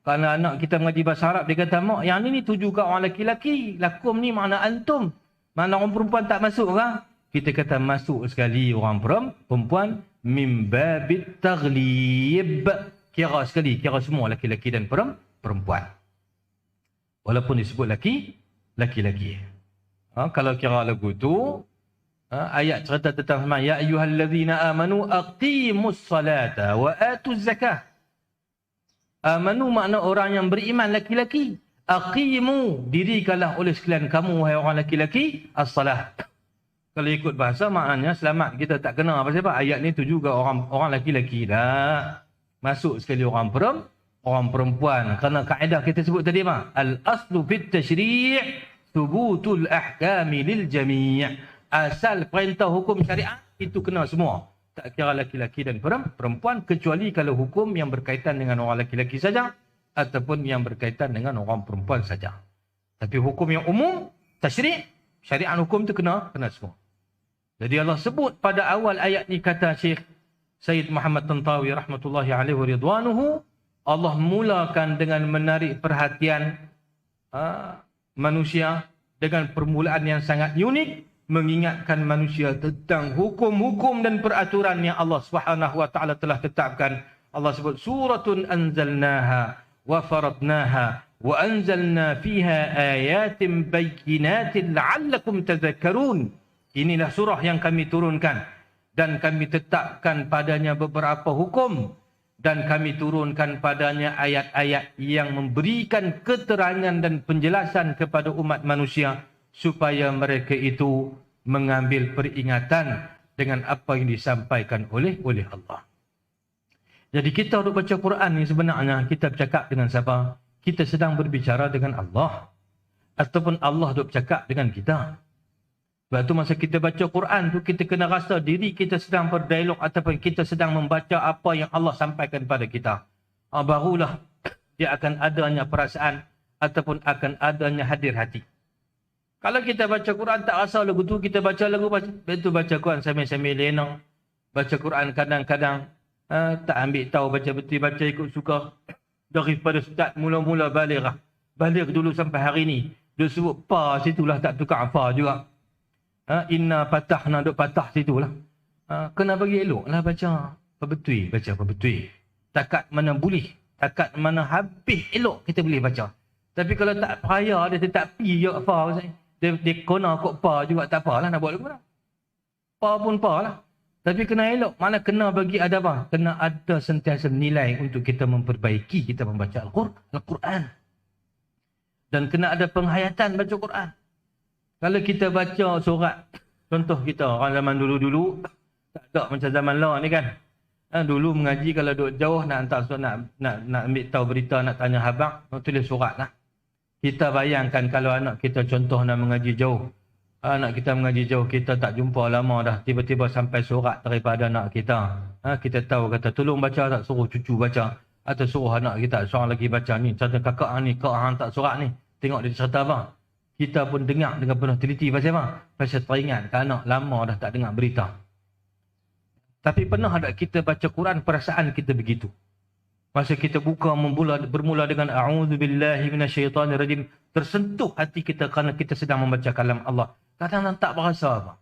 Kalau anak kita mengaji bahasa Arab, dia kata, mak, yang ni tuju ke orang laki-laki. Lakum ni makna antum. Makna orang perempuan tak masuk ke? Kita kata masuk sekali orang perempuan. Min babit taghlib. Kira sekali, kira semua laki-laki dan perempuan. Walaupun disebut laki-laki. Kalau kira lagu tu, ayat cerita tentang firman, ya ayyuhallazina amanu aqimus salata wa atuz zakah. Amanu makna orang yang beriman laki-laki. Aqimu, dirikanlah oleh sekalian kamu wahai orang laki-laki as-salah. Kalau ikut bahasa maknanya selamat, kita tak kena apa sebab ayat ni tuju ke orang laki-laki dah. Masuk sekali orang perempuan. Kerana kaedah kita sebut tadi apa? Al-aslu fit tashri' thubutul ahkami lil jami'. Asal perintah hukum syariat itu kena semua. Tak kira laki-laki dan perempuan, kecuali kalau hukum yang berkaitan dengan orang laki-laki saja ataupun yang berkaitan dengan orang perempuan saja. Tapi hukum yang umum, tashri', syariat hukum itu kena semua. Jadi Allah sebut pada awal ayat ni, kata Syekh Sayyid Muhammad Tantawi rahmatullahi alaihi wa ridwanuhu, Allah mulakan dengan menarik perhatian manusia dengan permulaan yang sangat unik, mengingatkan manusia tentang hukum-hukum dan peraturan yang Allah Subhanahu wa taala telah tetapkan. Allah sebut suratun anzalnaha wa faradnaha wa anzalna fiha ayatin bayyinatin la'allakum tadhakkarun. Inilah surah yang kami turunkan dan kami tetapkan padanya beberapa hukum dan kami turunkan padanya ayat-ayat yang memberikan keterangan dan penjelasan kepada umat manusia supaya mereka itu mengambil peringatan dengan apa yang disampaikan oleh Allah. Jadi kita duk baca Quran ni sebenarnya kita bercakap dengan siapa? Kita sedang berbicara dengan Allah ataupun Allah duk bercakap dengan kita. Sebab tu masa kita baca Quran tu, kita kena rasa diri kita sedang berdialog ataupun kita sedang membaca apa yang Allah sampaikan pada kita. Barulah dia akan adanya perasaan ataupun akan adanya hadir hati. Kalau kita baca Quran tak rasa lagu tu, kita baca lagu, baca Quran sambil-sambil lenang. Baca Quran kadang-kadang tak ambil tahu baca betul, baca ikut suka. Daripada start mula-mula baligh. Baligh dulu sampai hari ni. Dia sebut pa situlah tak tukar fa juga. Inna patahna duk patah situlah. Kena bagi elok lah baca. Betul, baca betul. Takat mana boleh, takat mana habis elok kita boleh baca. Tapi kalau tak peraya dia tak pi je fa. Dia kena kok pa juga tak apalah nak buat lagu mana. Pa pun pa lah. Tapi kena elok. Mana kena bagi ada apa? Kena ada sentiasa nilai untuk kita memperbaiki kita membaca Al-Quran. Dan kena ada penghayatan baca Quran. Kalau kita baca surat, contoh kita orang zaman dulu-dulu, tak ada macam zaman lah ni kan. Dulu mengaji kalau duduk jauh nak hantar surat, nak ambil tahu berita, nak tanya habang, nak tulis surat lah. Kita bayangkan kalau anak kita contoh nak mengaji jauh. Anak kita mengaji jauh, kita tak jumpa lama dah. Tiba-tiba sampai surat daripada anak kita. Kita tahu kata, tolong baca tak, suruh cucu baca. Atau suruh anak kita, seorang lagi baca ni. Contoh kakak ni, kau hantar surat ni. Tengok dia cerita apa. Kita pun dengar dengan penuh teliti pasal apa? Pasal teringat ke anak lama dah tak dengar berita. Tapi pernah tak kita baca Quran, perasaan kita begitu? Masa kita buka bermula dengan a'udzubillahi minasyaitanirrajim, tersentuh hati kita kerana kita sedang membaca kalam Allah. Kadang-kadang tak berasa apa.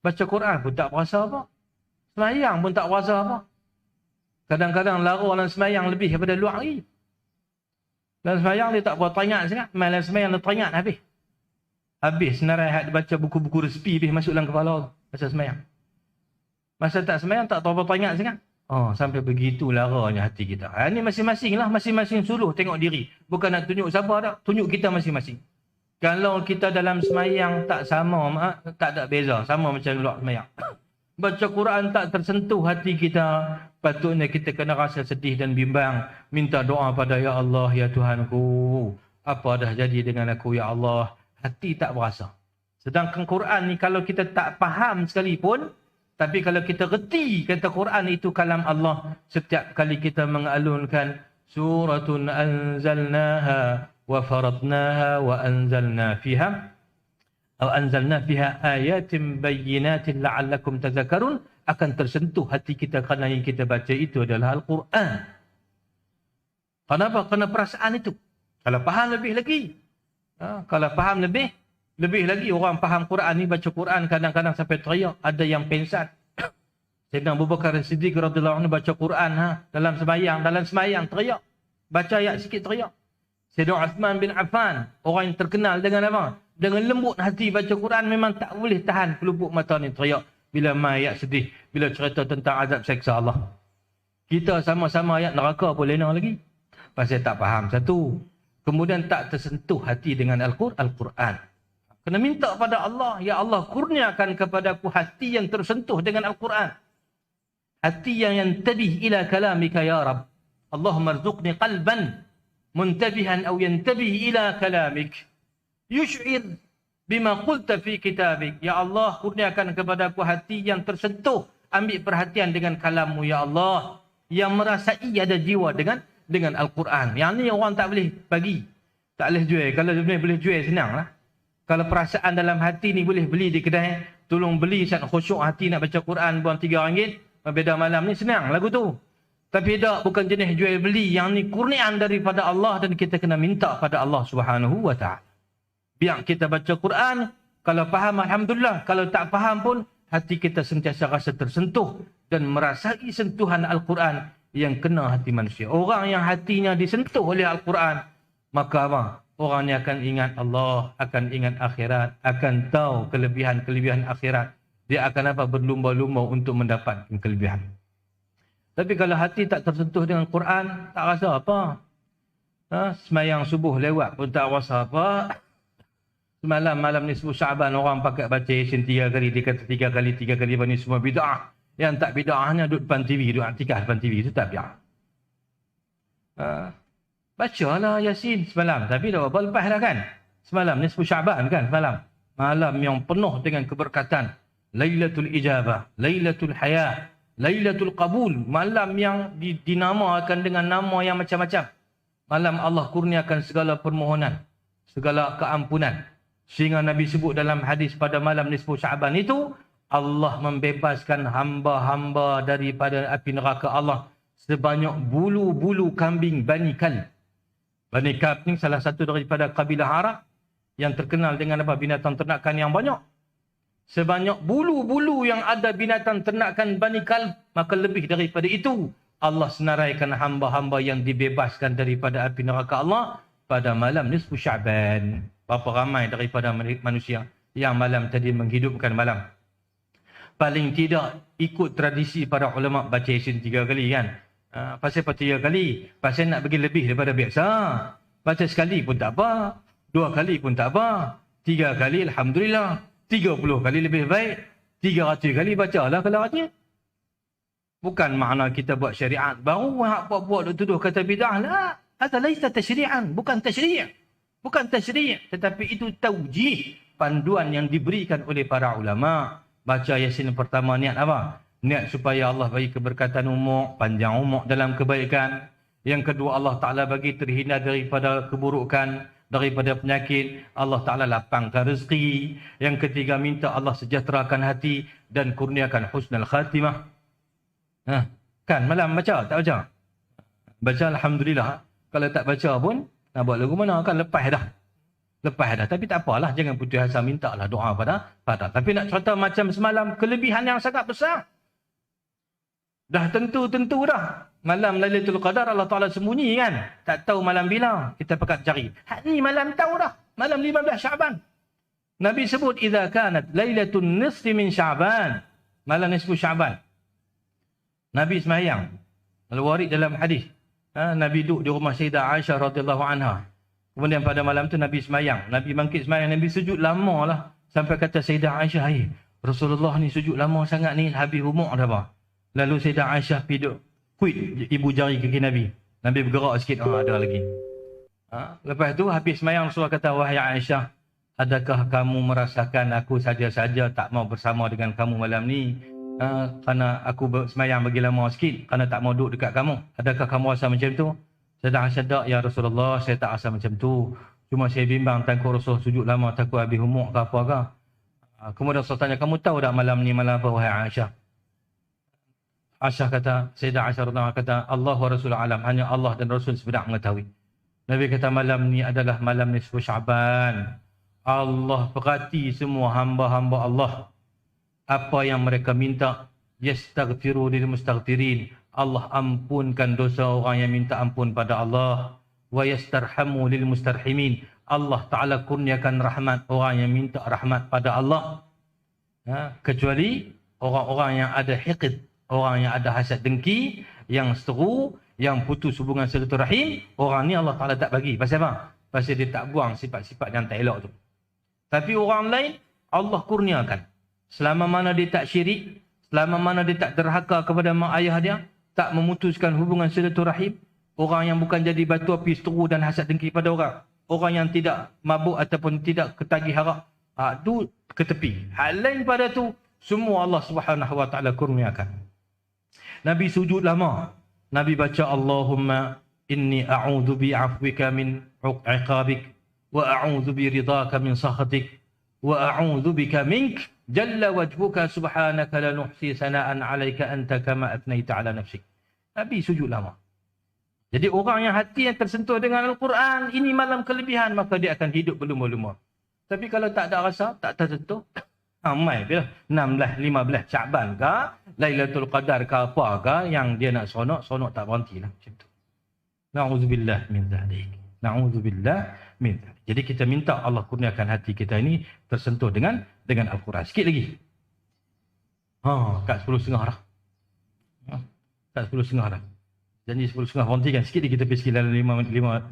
Baca Quran pun tak berasa apa. Semayang pun tak berasa apa. Kadang-kadang lara dalam semayang lebih daripada luar lagi. Dalam semayang dia tak berapa teringat sangat. Dalam semayang dia teringat habis. Habis senarai dia baca buku-buku resipi habis masuk dalam kepala masa semayang. Masa tak semayang tak berapa teringat sangat. Sampai begitu laranya hati kita. Ini masing-masing lah. Masing-masing suluh tengok diri. Bukan nak tunjuk siapa tak. Tunjuk kita masing-masing. Kalau kita dalam semayang tak sama, tak ada beza. Sama macam luar semayang. Baca Quran tak tersentuh hati kita. Patutnya kita kena rasa sedih dan bimbang. Minta doa pada Ya Allah, Ya Tuhanku. Apa dah jadi dengan aku, Ya Allah. Hati tak berasa. Sedangkan Quran ni kalau kita tak faham sekalipun, tapi kalau kita reti kata Quran itu kalam Allah, setiap kali kita mengalunkan suratun anzalnaha wa faradnaha wa anzalna fiha ayatin bayyinatin la'allakum tadhakkarun, akan tersentuh hati kita kerana yang kita baca itu adalah Al-Quran. Kenapa? Kerana perasaan itu. Kalau faham lebih lagi. Kalau faham lebih lagi orang faham Quran ni, baca Quran kadang-kadang sampai teriak, ada yang pengsan. Sayyidina Abu Bakar Siddiq radhiyallahu anhu baca Quran dalam sembahyang teriak. Baca ayat sikit teriak. Sayyidina Uthman bin Affan, orang yang terkenal dengan apa? Dengan lembut hati baca Quran, memang tak boleh tahan pelupuk mata ni teriak bila mai ayat sedih, bila cerita tentang azab seksa Allah. Kita sama-sama ayat neraka pun lena lagi. Pasal tak faham satu. Kemudian tak tersentuh hati dengan Al-Quran. Kena minta pada Allah, Ya Allah kurniakan kepadaku hati yang tersentuh dengan Al-Quran. Hati yang yantabih ila kalamika ya Rabb. Allahumma rzuqni qalban muntabihan aw yantabih ila kalamik. Yush'ir bima qulta fi kitabik. Ya Allah kurniakan kepadaku hati yang tersentuh, ambil perhatian dengan kalammu Ya Allah. Yang merasai ada jiwa dengan Al-Quran. Yang ni orang tak boleh bagi. Tak boleh jual. Kalau boleh jual senang lah. Kalau perasaan dalam hati ni boleh beli di kedai, tolong beli saat khusyuk hati nak baca Quran buang RM3, beda malam ni senang lagu tu. Tapi tak, bukan jenis jual beli. Yang ni kurniaan daripada Allah dan kita kena minta pada Allah Subhanahu wa ta'ala. Biar kita baca Quran, kalau faham alhamdulillah, kalau tak faham pun hati kita sentiasa rasa tersentuh dan merasai sentuhan Al-Quran yang kena hati manusia. Orang yang hatinya disentuh oleh Al-Quran, maka apa? Orang ni akan ingat Allah, akan ingat akhirat, akan tahu kelebihan-kelebihan akhirat. Dia akan apa? Berlumba-lumba untuk mendapatkan kelebihan. Tapi kalau hati tak tersentuh dengan Quran, tak rasa apa. Semayang subuh lewat pun tak rasa apa. Semalam malam ni subuh Syaban orang pakai baca Yasin 3 kali, dia kata 3 kali ni semua bid'ah. Yang tak bid'ahnya duduk depan TV, duduk aktikah depan TV, itu tak bid'ah. Bacalah Yasin semalam. Tapi dah berapa lepas dah kan? Semalam ni 10 Syaban kan semalam. Malam yang penuh dengan keberkatan. Lailatul Ijabah, Lailatul Hayah, Lailatul Qabul. Malam yang dinamakan dengan nama yang macam-macam. Malam Allah kurniakan segala permohonan, segala keampunan. Sehingga Nabi sebut dalam hadis pada malam nisfu Syaban itu, Allah membebaskan hamba-hamba daripada api neraka Allah sebanyak bulu-bulu kambing Bani Kalb. Bani Kalb ni salah satu daripada kabilah Arab yang terkenal dengan apa? Binatang ternakan yang banyak. Sebanyak bulu-bulu yang ada binatang ternakan Bani Kalb, maka lebih daripada itu Allah senaraikan hamba-hamba yang dibebaskan daripada api neraka Allah pada malam nisfu Syaban. Berapa ramai daripada manusia yang malam tadi menghidupkan malam. Paling tidak ikut tradisi para ulama baca Yasin 3 kali kan. Pasal apa 3 kali? Pasal nak bagi lebih daripada biasa. Baca sekali pun tak apa, 2 kali pun tak apa, 3 kali alhamdulillah, 30 kali lebih baik, 300 kali bacalah kalau rajin. Bukan makna kita buat syariat baru buat tuduh kata bid'ah lah. Hadza laisa tasyri'an, bukan tasyri'. Bukan tasyri', tetapi itu taujih, panduan yang diberikan oleh para ulama. Baca Yasin pertama niat apa? Niat supaya Allah bagi keberkatan umur, panjang umur dalam kebaikan. Yang kedua, Allah Ta'ala bagi terhindar daripada keburukan, daripada penyakit. Allah Ta'ala lapangkan rezeki. Yang ketiga, minta Allah sejahterakan hati dan kurniakan husnul khatimah. Kan malam baca, tak baca? Baca alhamdulillah. Kalau tak baca pun, nak buat lagu mana kan lepas dah. Lepas dah. Tapi tak apalah, jangan putus asa, minta lah doa pada. Tapi nak cerita macam semalam, kelebihan yang sangat besar. Dah tentu dah. Malam Lailatul Qadar Allah Ta'ala sembunyi kan. Tak tahu malam bila. Kita pekat cari. Ni malam tahu dah. Malam 15 Syaban. Nabi sebut, idza kanat Lailatul Nisfi min Syaban. Malam nisfu Syaban. Nabi semayang. Al-Warid dalam hadis. Nabi duduk di rumah Sayyidah Aisyah radhiyallahu anha. Kemudian pada malam tu Nabi semayang. Nabi bangkit semayang. Nabi sujud lama lah. Sampai kata Sayyidah Aisyah, Rasulullah ni sujud lama sangat ni. Habis umur dah apa? Lalu Sayyidah Aisyah pergi kuit ibu jari kaki Nabi. Nabi bergerak sikit. Ada lagi. Lepas tu habis semayang Rasulullah kata, wahai Aisyah, adakah kamu merasakan aku saja-saja tak mau bersama dengan kamu malam ni? Kerana aku semayang bagi lama sikit, kerana tak mau duduk dekat kamu. Adakah kamu rasa macam tu? Saya Aisyah, tak ya Rasulullah, saya tak rasa macam tu. Cuma saya bimbang takut Rasul sujud lama, takut habis umur ke apa ke. Kemudian Rasul tanya, kamu tahu tak malam ni malam apa, wahai Aisyah? Aisyah kata, Sayyidah Aisyah radhiyallahu anha kata, Allah wa Rasul alam, hanya Allah dan Rasul sebenar mengetahui. Nabi kata, malam ni adalah malam nisfu Syaban. Allah perhati semua hamba-hamba Allah. Apa yang mereka minta, yastaghfiru lil mustaghfirin. Allah ampunkan dosa orang yang minta ampun pada Allah. Wa yastarhamu lil mustarhimin. Allah Ta'ala kurniakan rahmat orang yang minta rahmat pada Allah. Kecuali orang-orang yang ada hiqid, orang yang ada hasad dengki, yang seteru, yang putus hubungan silaturahim, orang ni Allah Ta'ala tak bagi. Pasal apa? Pasal dia tak buang sifat-sifat yang tak elok tu. Tapi orang lain, Allah kurniakan. Selama mana dia tak syirik, selama mana dia tak derhaka kepada mak ayah dia, tak memutuskan hubungan silaturahim, orang yang bukan jadi batu api seteru dan hasad dengki pada orang, orang yang tidak mabuk ataupun tidak ketagih harap, itu ke tepi. Hal lain pada tu, semua Allah Subhanahu Wa Ta'ala kurniakan. Nabi sujud lama. Nabi baca, Allahumma inni a'udhu bi'afwika min iqabik, wa a'udhu biridhaka min sakhatik, wa a'udhu bika mink. Jalla wajhuka subhanaka la nuhsi sana'an 'alaika anta kama atnaita 'ala nafsik. Nabi sujud lama. Jadi orang yang hati yang tersentuh dengan Al-Quran, ini malam kelebihan, maka dia akan hidup berlumba-lumba. Tapi kalau tak ada rasa, tak tersentuh, mai bila 16, 15 Syaban ke, Lailatul Qadar ke apa ke, yang dia nak sonok tak berhentilah macam tu. Na'udzubillah min dzalik. Na'udzubillah min dzalik. Jadi kita minta Allah kurniakan hati kita ini tersentuh dengan Al-Quran. Sikit lagi. Kat 10.30 dah. Kat 10.30 dah. Janji 10.30 berhenti kan. Sikit lagi kita pergi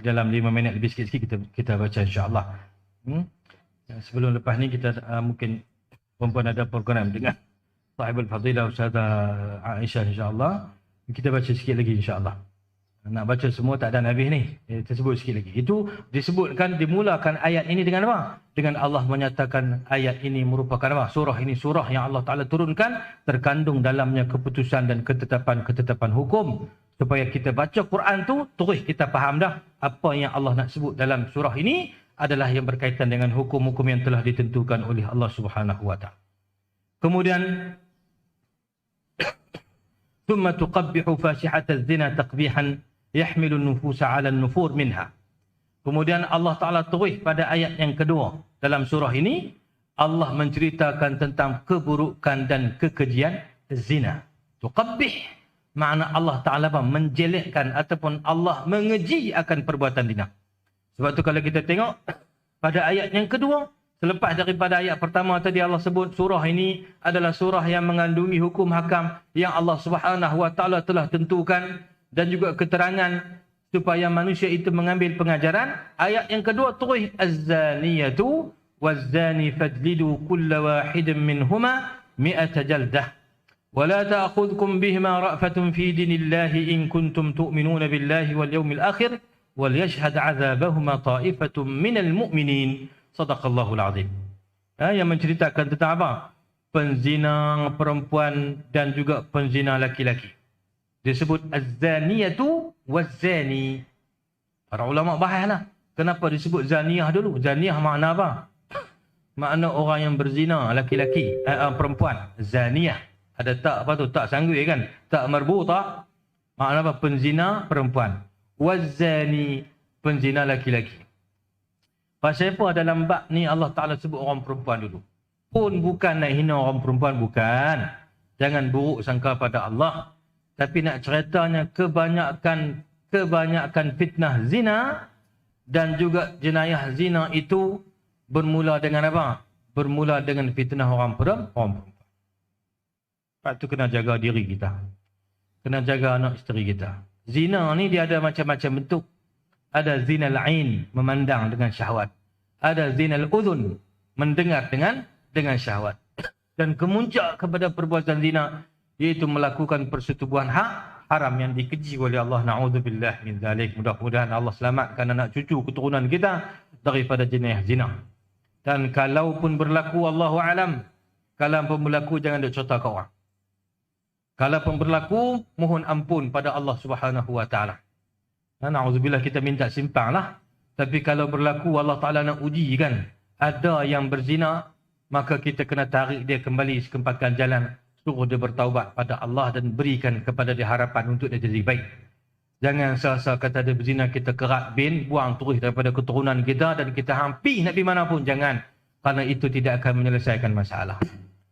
dalam 5 minit lebih sikit kita baca insya-Allah. Sebelum lepas ni kita mungkin perempuan ada program dengan Sahibul Fadilah Ustazah Aisyah insya-Allah. Kita baca sikit lagi insya-Allah. Nak baca semua tak ada habis ni. Kita sebut sikit lagi. Itu disebutkan, dimulakan ayat ini dengan apa? Dengan Allah menyatakan ayat ini merupakan apa? Surah ini surah yang Allah Ta'ala turunkan, terkandung dalamnya keputusan dan ketetapan hukum. Supaya kita baca Quran tu, terus kita faham dah apa yang Allah nak sebut dalam surah ini adalah yang berkaitan dengan hukum-hukum yang telah ditentukan oleh Allah Subhanahu Wa Ta'ala. Kemudian ثم تقبح فاشحة الزنا تقبيحا يحمل النفوس على النفور منها. Kemudian Allah Ta'ala terus pada ayat yang kedua dalam surah ini, Allah menceritakan tentang keburukan dan kekejian zina. Tuqabbih, makna Allah Ta'ala menjelekkan ataupun Allah mengeji akan perbuatan zina. Sebab tu kalau kita tengok pada ayat yang kedua, selepas daripada ayat pertama tadi Allah sebut surah ini adalah surah yang mengandungi hukum hakam yang Allah Subhanahu Wa Ta'ala telah tentukan, dan juga keterangan supaya manusia itu mengambil pengajaran. Ayat yang kedua terus az-zaniyatu waz-zani fajlidu kulla wahidin minhuma 100 jaldah wa la ta'khudhukum bihima ra'fatun fi dinillahi in kuntum tu'minuna billahi wal yawmil akhir wal yashhad 'adzabahuma ta'ifatun minal mu'minin. Shadaqallahul azim. Yang menceritakan tentang apa? Penzina perempuan dan juga penzina laki-laki. Disebut az-zaniyatu waz-zani. Para ulama bahaslah, kenapa disebut zaniyah dulu? Zaniyah makna apa? Makna orang yang berzina, laki-laki, perempuan. Zaniyah. Ada tak apa tu? Tak sanggui kan? Tak marbutah. Makna apa? Penzina perempuan. Waz-zani, penzina laki-laki. Pasal apa dalam bab ni Allah Ta'ala sebut orang perempuan dulu? Pun bukan nak hina orang perempuan, bukan. Jangan buruk sangka pada Allah. Tapi nak ceritanya kebanyakan fitnah zina dan juga jenayah zina itu bermula dengan apa? Bermula dengan fitnah orang perempuan. Sebab tu kena jaga diri kita. Kena jaga anak isteri kita. Zina ni dia ada macam-macam bentuk. Ada zina al-ain, memandang dengan syahwat. Ada zina al-udhun, mendengar dengan syahwat. Dan kemuncak kepada perbuatan zina, iaitu melakukan persetubuhan haram yang dikeji oleh Allah. Na'udzubillah min zalik. Mudah-mudahan Allah selamatkan anak cucu keturunan kita daripada jenayah zina. Dan kalaupun berlaku, Allahu alam, kalaupun berlaku jangan duk cerita kat orang. Kalaupun berlaku, mohon ampun pada Allah Subhanahu wa taala. Na'udzubillah, kita minta simpang lah. Tapi kalau berlaku Allah Ta'ala nak uji kan, ada yang berzina, maka kita kena tarik dia kembali sekempakan jalan. Suruh dia bertaubat pada Allah dan berikan kepada dia harapan untuk dia jadi baik. Jangan sasa kata dia berzina, kita kerat bin, buang terus daripada keturunan kita dan kita hampir nak pergi mana pun. Jangan. Kerana itu tidak akan menyelesaikan masalah.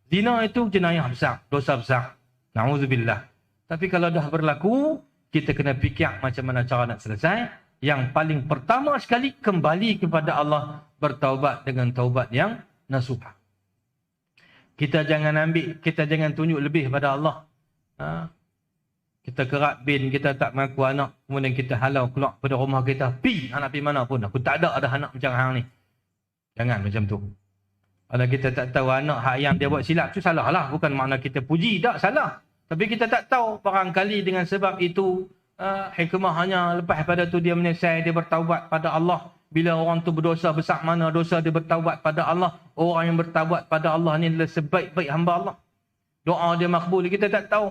Zina itu jenayah besar, dosa besar. Na'udzubillah. Tapi kalau dah berlaku, kita kena fikir macam mana cara nak selesai. Yang paling pertama sekali, kembali kepada Allah, bertaubat dengan taubat yang nasuha. Kita jangan tunjuk lebih pada Allah. Kita kerat bin, kita tak mengaku anak, kemudian kita halau keluar pada rumah kita. Anak pergi mana pun, aku tak ada anak macam hang ni. Jangan macam tu. Kalau kita tak tahu anak hak yang dia buat silap tu salah lah. Bukan makna kita puji, tak salah. Tapi kita tak tahu, barangkali dengan sebab itu hikmahnya lepas pada tu dia menyelesai, dia bertaubat pada Allah. Bila orang tu berdosa besar mana dosa, dia bertaubat pada Allah. Orang yang bertaubat pada Allah ni adalah sebaik-baik hamba Allah. Doa dia makbul, kita tak tahu.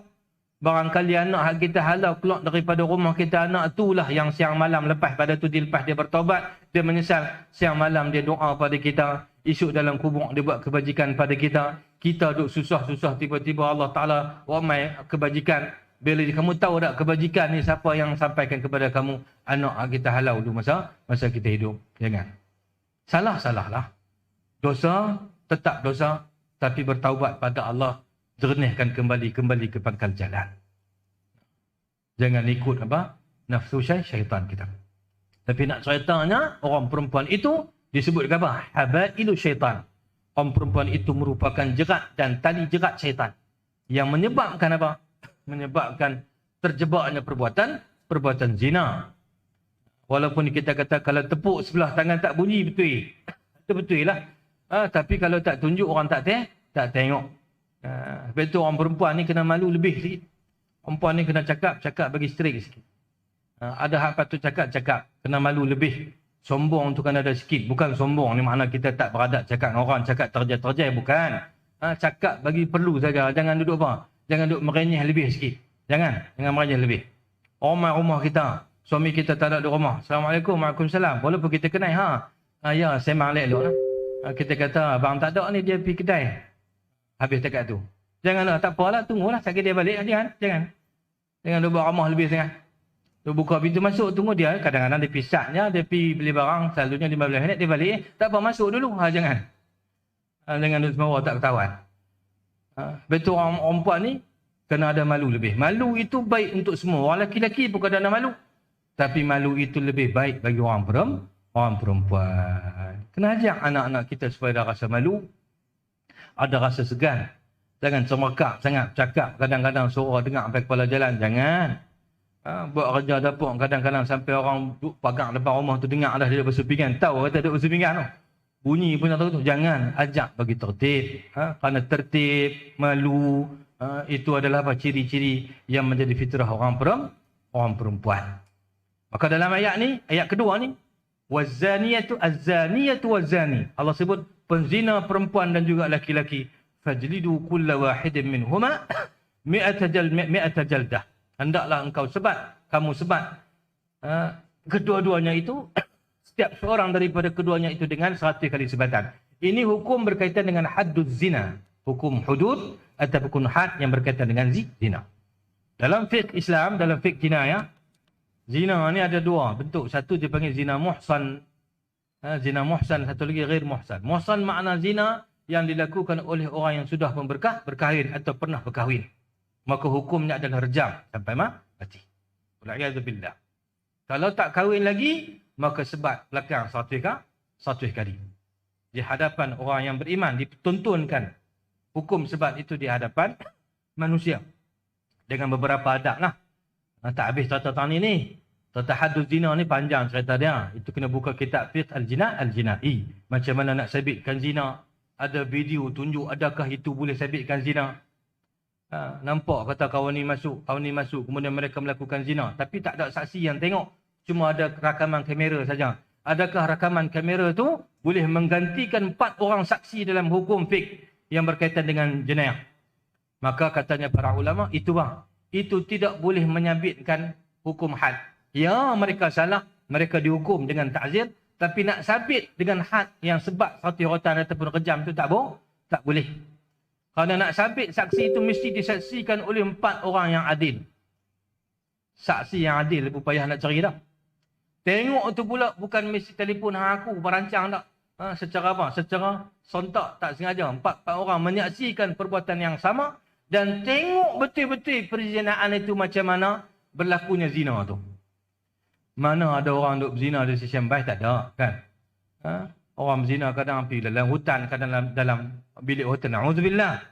Barangkali anak kita halau keluar daripada rumah kita, anak itulah yang siang malam lepas pada tu lepas dia bertaubat, dia menyesal. Siang malam dia doa pada kita, esok dalam kubur dia buat kebajikan pada kita. Kita duduk susah-susah, tiba-tiba Allah Ta'ala ramai kebajikan. Bila kamu tahu tak kebajikan ni siapa yang sampaikan kepada kamu? Anak kita halau dulu masa kita hidup. Jangan. Salah lah. Dosa, tetap dosa. Tapi bertaubat pada Allah, jernihkan kembali ke pangkal jalan. Jangan ikut apa? Nafsu syaitan kita. Tapi nak ceritanya, orang perempuan itu disebut apa? Habailu syaitan. Orang perempuan itu merupakan jerat dan tali jerat syaitan. Yang menyebabkan apa? Menyebabkan terjebaknya perbuatan zina. Walaupun kita kata kalau tepuk sebelah tangan tak bunyi, betul. Itu betul lah. Tapi kalau tak tunjuk, orang tak tengok. Sebab itu orang perempuan ni kena malu lebih sikit. Perempuan ni kena cakap bagi straight sikit. Ada hak patut cakap, kena malu lebih. Sombong tu kan ada sikit. Bukan sombong ni makna kita tak beradab cakap dengan orang, cakap terjai-terjai, bukan. Cakap bagi perlu saja. Jangan duduk apa? Jangan duduk merenyeh lebih sikit. Jangan merenyeh lebih. Rumah kita, suami kita tak ada di rumah. Assalamualaikum, waalaikumsalam. Walaupun kita kenal, ya, sembang elok lah. Kita kata, abang tak ada ni, dia pergi kedai. Habis cakap tu. Janganlah, tak apalah, tunggulah. Sakit dia balik. Jangan duduk buat ramah lebih sangat. Dia buka pintu masuk, tunggu dia. Kadang-kadang dia pisatnya, dia pergi beli barang, selalunya 15 minit, dia balik. Tak apa, masuk dulu. Jangan. Jangan duduk semua tak ketahuan. Betul orang perempuan ni, kena ada malu lebih. Malu itu baik untuk semua. Orang lelaki-lelaki pun kena ada malu. Tapi malu itu lebih baik bagi orang perempuan. Kena ajak anak-anak kita supaya ada rasa malu. Ada rasa segan. Jangan semerkap sangat cakap. Kadang-kadang suara dengar sampai kepala jalan. Jangan. Buat kerja dapur kadang-kadang sampai orang duduk pagang depan rumah tu dengar dah dia bersepingan. Tahu kata duduk bersepingan tu. Bunyi pun tak tahu tu. Jangan ajak bagi tertib. Kerana tertib, malu, itu adalah apa? Ciri-ciri yang menjadi fitrah orang perempuan. Maka dalam ayat ni, ayat kedua ni, wazaniyatu az-zaniyatu waz-zani. Allah sebut penzina perempuan dan juga laki-laki. Fajlidu kulla wahidin minhuma mi'ata jaldah. Hendaklah engkau kamu sebat kedua-duanya itu, setiap seorang daripada keduanya itu dengan 100 kali sebatan. Ini hukum berkaitan dengan hadduz zina. Hukum hudud ataupun had yang berkaitan dengan zina. Dalam fiqh Islam, dalam fiqh jinayah, zina ni ada dua bentuk. Satu dipanggil zina muhsan. Zina muhsan, satu lagi ghair muhsan. Muhsan makna zina yang dilakukan oleh orang yang sudah berkahwin atau pernah berkahwin. Maka hukumnya adalah rejam sampai mati. Wal'iyadzubillah. Kalau tak kahwin lagi, maka sebat belakang 100 kali. Di hadapan orang yang beriman, dituntunkan hukum sebat itu di hadapan manusia. Dengan beberapa adab lah. Tak habis tata-tata ni. Tata hadduz zina ni panjang cerita dia. Itu kena buka kitab fiqh al-jina'i. Macam mana nak sabitkan zina. Ada video tunjuk adakah itu boleh sabitkan zina. Nampak kata kawan ni masuk, kemudian mereka melakukan zina. Tapi tak ada saksi yang tengok. Cuma ada rakaman kamera saja. Adakah rakaman kamera tu boleh menggantikan 4 orang saksi dalam hukum fiqh yang berkaitan dengan jenayah? Maka katanya para ulama, itu tidak boleh menyabitkan hukum had. Ya, mereka salah, mereka dihukum dengan ta'zir, tapi nak sabit dengan had yang sebab satu rotan ataupun kejam itu tak boleh. Kerana nak sabit saksi itu mesti disaksikan oleh 4 orang yang adil. Saksi yang adil upaya nak cari dah. Tengok tu pula bukan mesti telefon aku berancang tak. Secara apa? Secara sontak, tak sengaja. 4 orang menyaksikan perbuatan yang sama dan tengok betul-betul perzinaaan itu macam mana berlakunya zina tu. Mana ada orang duk berzina di sisi yang baik? Tak ada, kan? Orang berzina kadang pergi dalam hutan, kadang dalam bilik hotel. Na'udzubillah.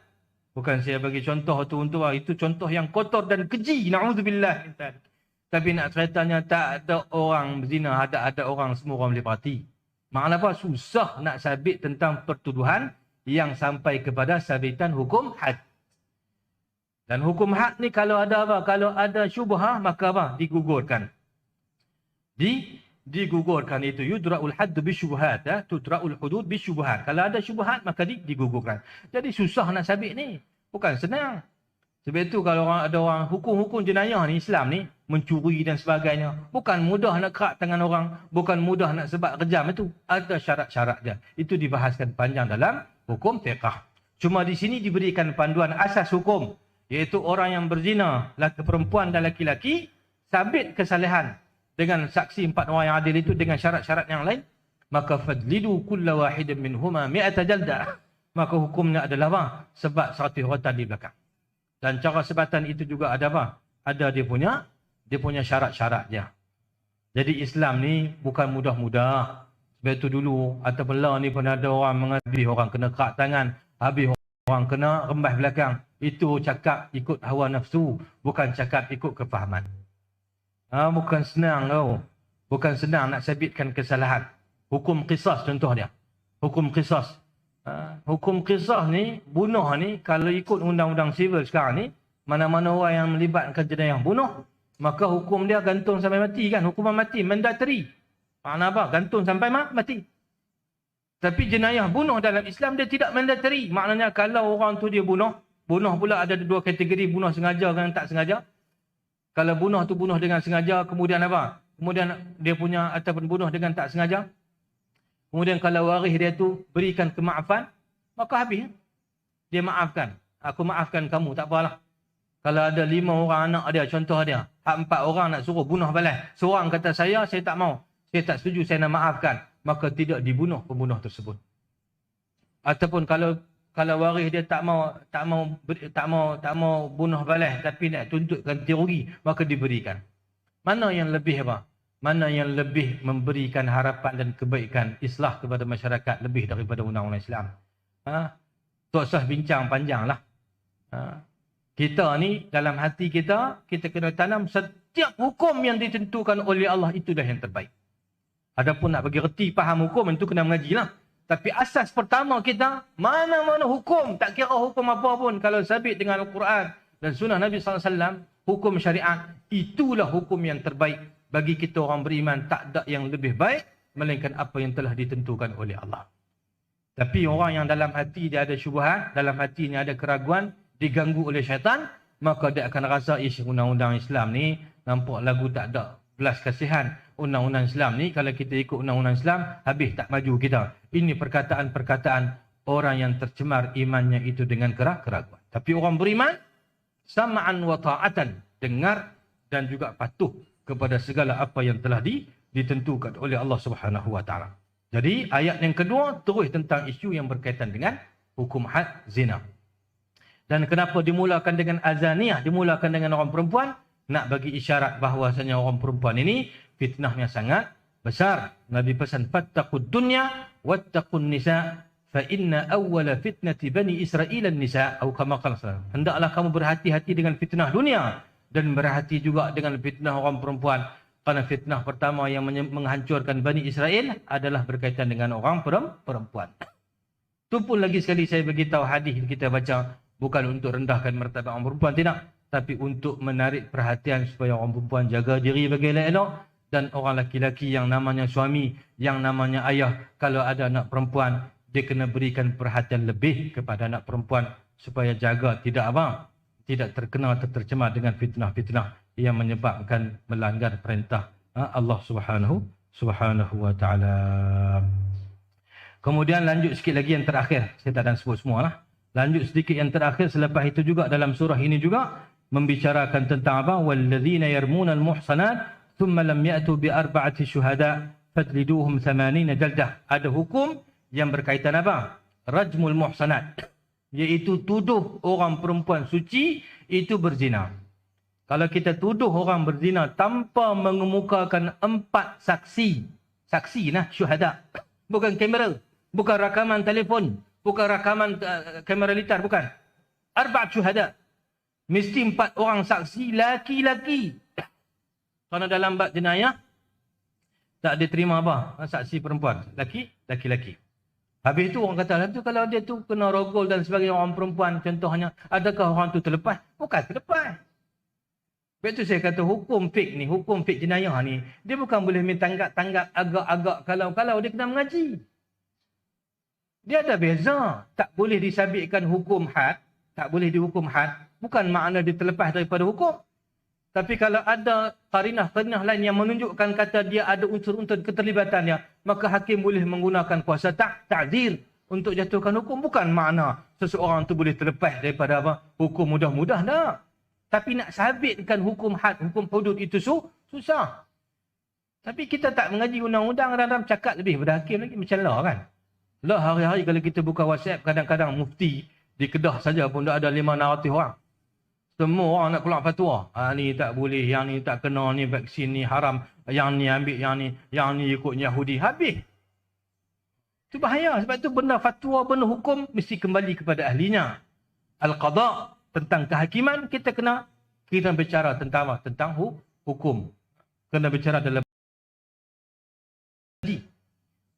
Bukan saya bagi contoh tu untuk itu contoh yang kotor dan keji. Na'udzubillah. Tapi nak ceritanya tak ada orang berzina, ada orang semua orang boleh parti. Maknanya apa? Susah nak sabit tentang pertuduhan yang sampai kepada sabitan hukum had. Dan hukum had ni kalau ada apa? Kalau ada syubhah, maka apa? Digugurkan. Digugurkan itu. Yudra'ul haddu bisyubhat. Tudra'ul hudud bisyubhat. Kalau ada syubhat, maka digugurkan. Jadi susah nak sabit ni. Bukan senang. Sebab itu kalau ada orang hukum-hukum jenayah ni, Islam ni, mencuri dan sebagainya. Bukan mudah nak kerak tangan orang. Bukan mudah nak sebat kejam itu. Ada syarat-syarat dia. Itu dibahaskan panjang dalam hukum fiqh. Cuma di sini diberikan panduan asas hukum. Iaitu orang yang berzina, perempuan dan laki-laki, sabit kesalahan dengan saksi 4 orang yang adil itu dengan syarat-syarat yang lain. Maka fadlidu kulla wahidin minhuma mi'ata jaldah. Maka hukumnya adalah apa? Sebat 100 rotan di belakang. Dan cara sebatan itu juga ada apa? Ada dia punya syarat-syarat dia. Jadi Islam ni bukan mudah-mudah. Sebab itu dulu ataupun lah ni pun ada orang mengadil, orang kena kerak tangan, habis orang kena rembas belakang. Itu cakap ikut hawa nafsu, bukan cakap ikut kefahaman. Bukan senang tau. Bukan senang nak sabitkan kesalahan. Hukum qisas contoh dia. Hukum qisas. Hukum qisas ni, bunuh ni, kalau ikut undang-undang sivil sekarang ni, mana-mana orang yang melibatkan jenayah bunuh, maka hukum dia gantung sampai mati kan. Hukuman mati, mandatory. Makna apa? Gantung sampai mati. Tapi jenayah bunuh dalam Islam dia tidak mandatory. Maknanya kalau orang tu dia bunuh pula ada 2 kategori, bunuh sengaja dan tak sengaja. Kalau bunuh tu bunuh dengan sengaja, kemudian apa? Kemudian dia punya ataupun bunuh dengan tak sengaja. Kemudian kalau waris dia tu berikan kemaafan, maka habis. Dia maafkan. Aku maafkan kamu, tak apalah. Kalau ada 5 orang anak dia, contoh dia. 4 orang nak suruh bunuh balas. Seorang kata saya tak mau. Saya tak setuju, saya nak maafkan. Maka tidak dibunuh pembunuh tersebut. Ataupun kalau waris dia tak mau bunuh balas tapi nak tuntut ganti rugi, maka diberikan. Mana yang lebih apa? Mana yang lebih memberikan harapan dan kebaikan islah kepada masyarakat lebih daripada undang-undang Islam? Tak usah bincang panjanglah. Kita ni dalam hati kita, kita kena tanam setiap hukum yang ditentukan oleh Allah itu dah yang terbaik. Adapun nak bagi reti faham hukum, itu kena mengaji lah. Tapi asas pertama kita, mana-mana hukum, tak kira hukum apa pun, kalau sabit dengan Al-Quran dan sunnah Nabi SAW, hukum syariat, itulah hukum yang terbaik. Bagi kita orang beriman, tak ada yang lebih baik, melainkan apa yang telah ditentukan oleh Allah. Tapi orang yang dalam hati dia ada syubhat, dalam hatinya ada keraguan, diganggu oleh syaitan, maka dia akan rasa, undang-undang Islam ni, nampak lagu tak ada belas kasihan. Undang-undang Islam ni, kalau kita ikut undang-undang Islam, habis tak maju kita. Ini perkataan-perkataan orang yang tercemar imannya itu dengan keraguan. Tapi orang beriman, sama'an wa ta'atan, dengar dan juga patuh kepada segala apa yang telah ditentukan oleh Allah Subhanahu wa taala. Jadi ayat yang kedua terus tentang isu yang berkaitan dengan hukum had zina. Dan kenapa dimulakan dengan azaniyah, dimulakan dengan orang perempuan? Nak bagi isyarat bahawasanya orang perempuan ini fitnahnya sangat besar. Nabi pesan, fattaqud dunya wattaqun nisa fa inna awwala fitnati bani Israil an-nisa, atau kama qala sallallahu. Hendaklah kamu berhati-hati dengan fitnah dunia dan berhati juga dengan fitnah orang perempuan. Kerana fitnah pertama yang menghancurkan Bani Israel adalah berkaitan dengan orang perempuan. Itu pun lagi sekali saya beritahu hadis kita baca, bukan untuk rendahkan martabat orang perempuan, tidak. Tapi untuk menarik perhatian supaya orang perempuan jaga diri bagi elok-elok. Dan orang laki-laki yang namanya suami, yang namanya ayah, kalau ada anak perempuan, dia kena berikan perhatian lebih kepada anak perempuan supaya jaga tidak terkena atau tercemar dengan fitnah-fitnah yang menyebabkan melanggar perintah Allah Subhanahu wa taala. Kemudian lanjut sikit lagi yang terakhir. Saya tak akan sebut semua lah. Lanjut sedikit yang terakhir selepas itu juga dalam surah ini juga membicarakan tentang apa? Walladzina yarmunal muhsanat thumma lam ya'tu bi arba'ati syuhada fajliduhum 80 jaldah. Ada hukum yang berkaitan apa? Rajmul muhsanat, iaitu tuduh orang perempuan suci itu berzina. Kalau kita tuduh orang berzina tanpa mengemukakan 4 saksi. Saksi nah, syuhada. Bukan kamera. Bukan rakaman telefon. Bukan rakaman kamera litar. Bukan. 4 syuhada. Mesti 4 orang saksi laki-laki. Kerana dalam bab jenayah, tak diterima apa? Saksi perempuan. Laki-laki. Habis itu orang kata, kalau dia tu kena rogol dan sebagainya orang perempuan, contohnya, adakah orang tu terlepas? Bukan terlepas. Sebab itu saya kata hukum fik jenayah ni, dia bukan boleh main tanggap agak-agak kalau-kalau, dia kena mengaji. Dia ada beza. Tak boleh disabitkan hukum had, tak boleh dihukum had, bukan makna dia terlepas daripada hukum. Tapi kalau ada qarinah-qarinah lain yang menunjukkan kata dia ada unsur-unsur keterlibatannya, maka hakim boleh menggunakan kuasa ta'zir untuk jatuhkan hukum. Bukan makna seseorang tu boleh terlepas daripada apa? Hukum mudah-mudah, tak. Tapi nak sabitkan hukum had, hukum hudud itu susah. Tapi kita tak mengaji undang-undang, kadang-kadang cakap lebih pada hakim lagi. Macam lah kan. Lah hari-hari kalau kita buka WhatsApp, kadang-kadang mufti di Kedah saja pun dah ada 500 orang. Semua orang nak keluar fatwa. Ni tak boleh, yang ni tak kena, ni vaksin ni haram, yang ni ambil, yang ni ikut Yahudi. Habis. Itu bahaya. Sebab itu benda fatwa, benda hukum mesti kembali kepada ahlinya. Al-qadha, tentang kehakiman, kita bicara tentang apa? Tentang hukum. Kena bicara dalam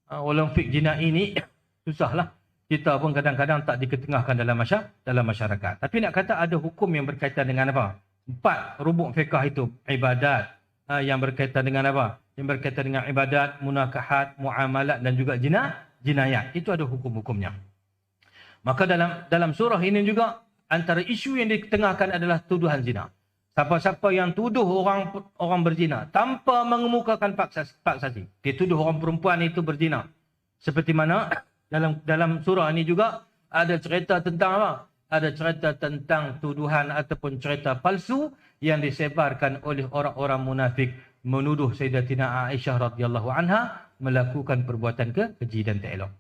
walau fik jinai ini susahlah. Kita pun kadang-kadang tak diketengahkan dalam masyarakat. Tapi nak kata ada hukum yang berkaitan dengan apa? 4 rubuk fiqah itu. Ibadat. Yang berkaitan dengan apa? Yang berkaitan dengan ibadat, munakahat, muamalat dan juga jinayat. Itu ada hukum-hukumnya. Maka dalam surah ini juga antara isu yang ditengahkan adalah tuduhan zina. Siapa-siapa yang tuduh orang berzina tanpa mengemukakan saksi. Dia tuduh orang perempuan itu berzina. Seperti mana dalam surah ini juga ada cerita tentang apa? Ada cerita tentang tuduhan ataupun cerita palsu yang disebarkan oleh orang-orang munafik menuduh Sayyidatina Aisyah radhiyallahu anha melakukan perbuatan keji dan tak elok.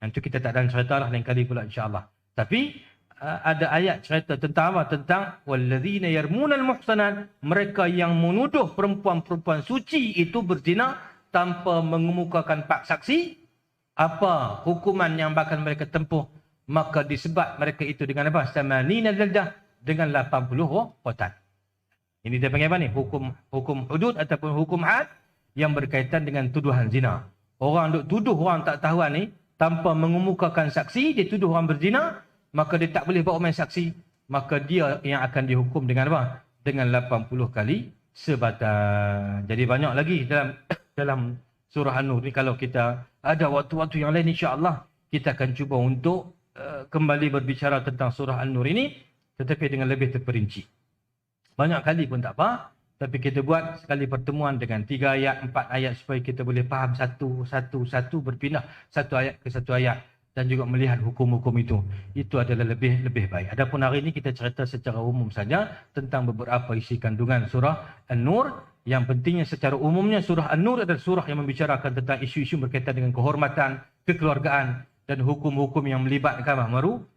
Nanti kita tak ada cerita lah lain kali pula insya-Allah. Tapi ada ayat cerita tentang apa? Tentang walladzina yarmunal muhsanat, mereka yang menuduh perempuan-perempuan suci itu berzina tanpa mengemukakan 4 saksi. Apa hukuman yang bakal mereka tempuh? Maka disebat mereka itu dengan apa? Samanina jaldah, dengan 80 rotan. Ini dia panggil apa ni? Hukum hudud ataupun hukum had yang berkaitan dengan tuduhan zina. Orang duk tuduh orang tak tahuan ni tanpa mengemukakan saksi, dia tuduh orang berzina, maka dia tak boleh bawa main saksi, maka dia yang akan dihukum dengan apa? Dengan 80 kali sebatan. Jadi banyak lagi dalam surah An-Nur ni. Kalau kita ada waktu-waktu yang lain, insya-Allah kita akan cuba untuk kembali berbicara tentang surah An-Nur ini, tetapi dengan lebih terperinci. Banyak kali pun tak apa, tapi kita buat sekali pertemuan dengan 3 ayat, 4 ayat supaya kita boleh faham satu berpindah satu ayat ke satu ayat dan juga melihat hukum-hukum itu. Itu adalah lebih baik. Adapun hari ini kita cerita secara umum saja tentang beberapa isi kandungan surah An-Nur. Yang pentingnya secara umumnya surah An-Nur adalah surah yang membicarakan tentang isu-isu berkaitan dengan kehormatan, kekeluargaan dan hukum-hukum yang melibatkan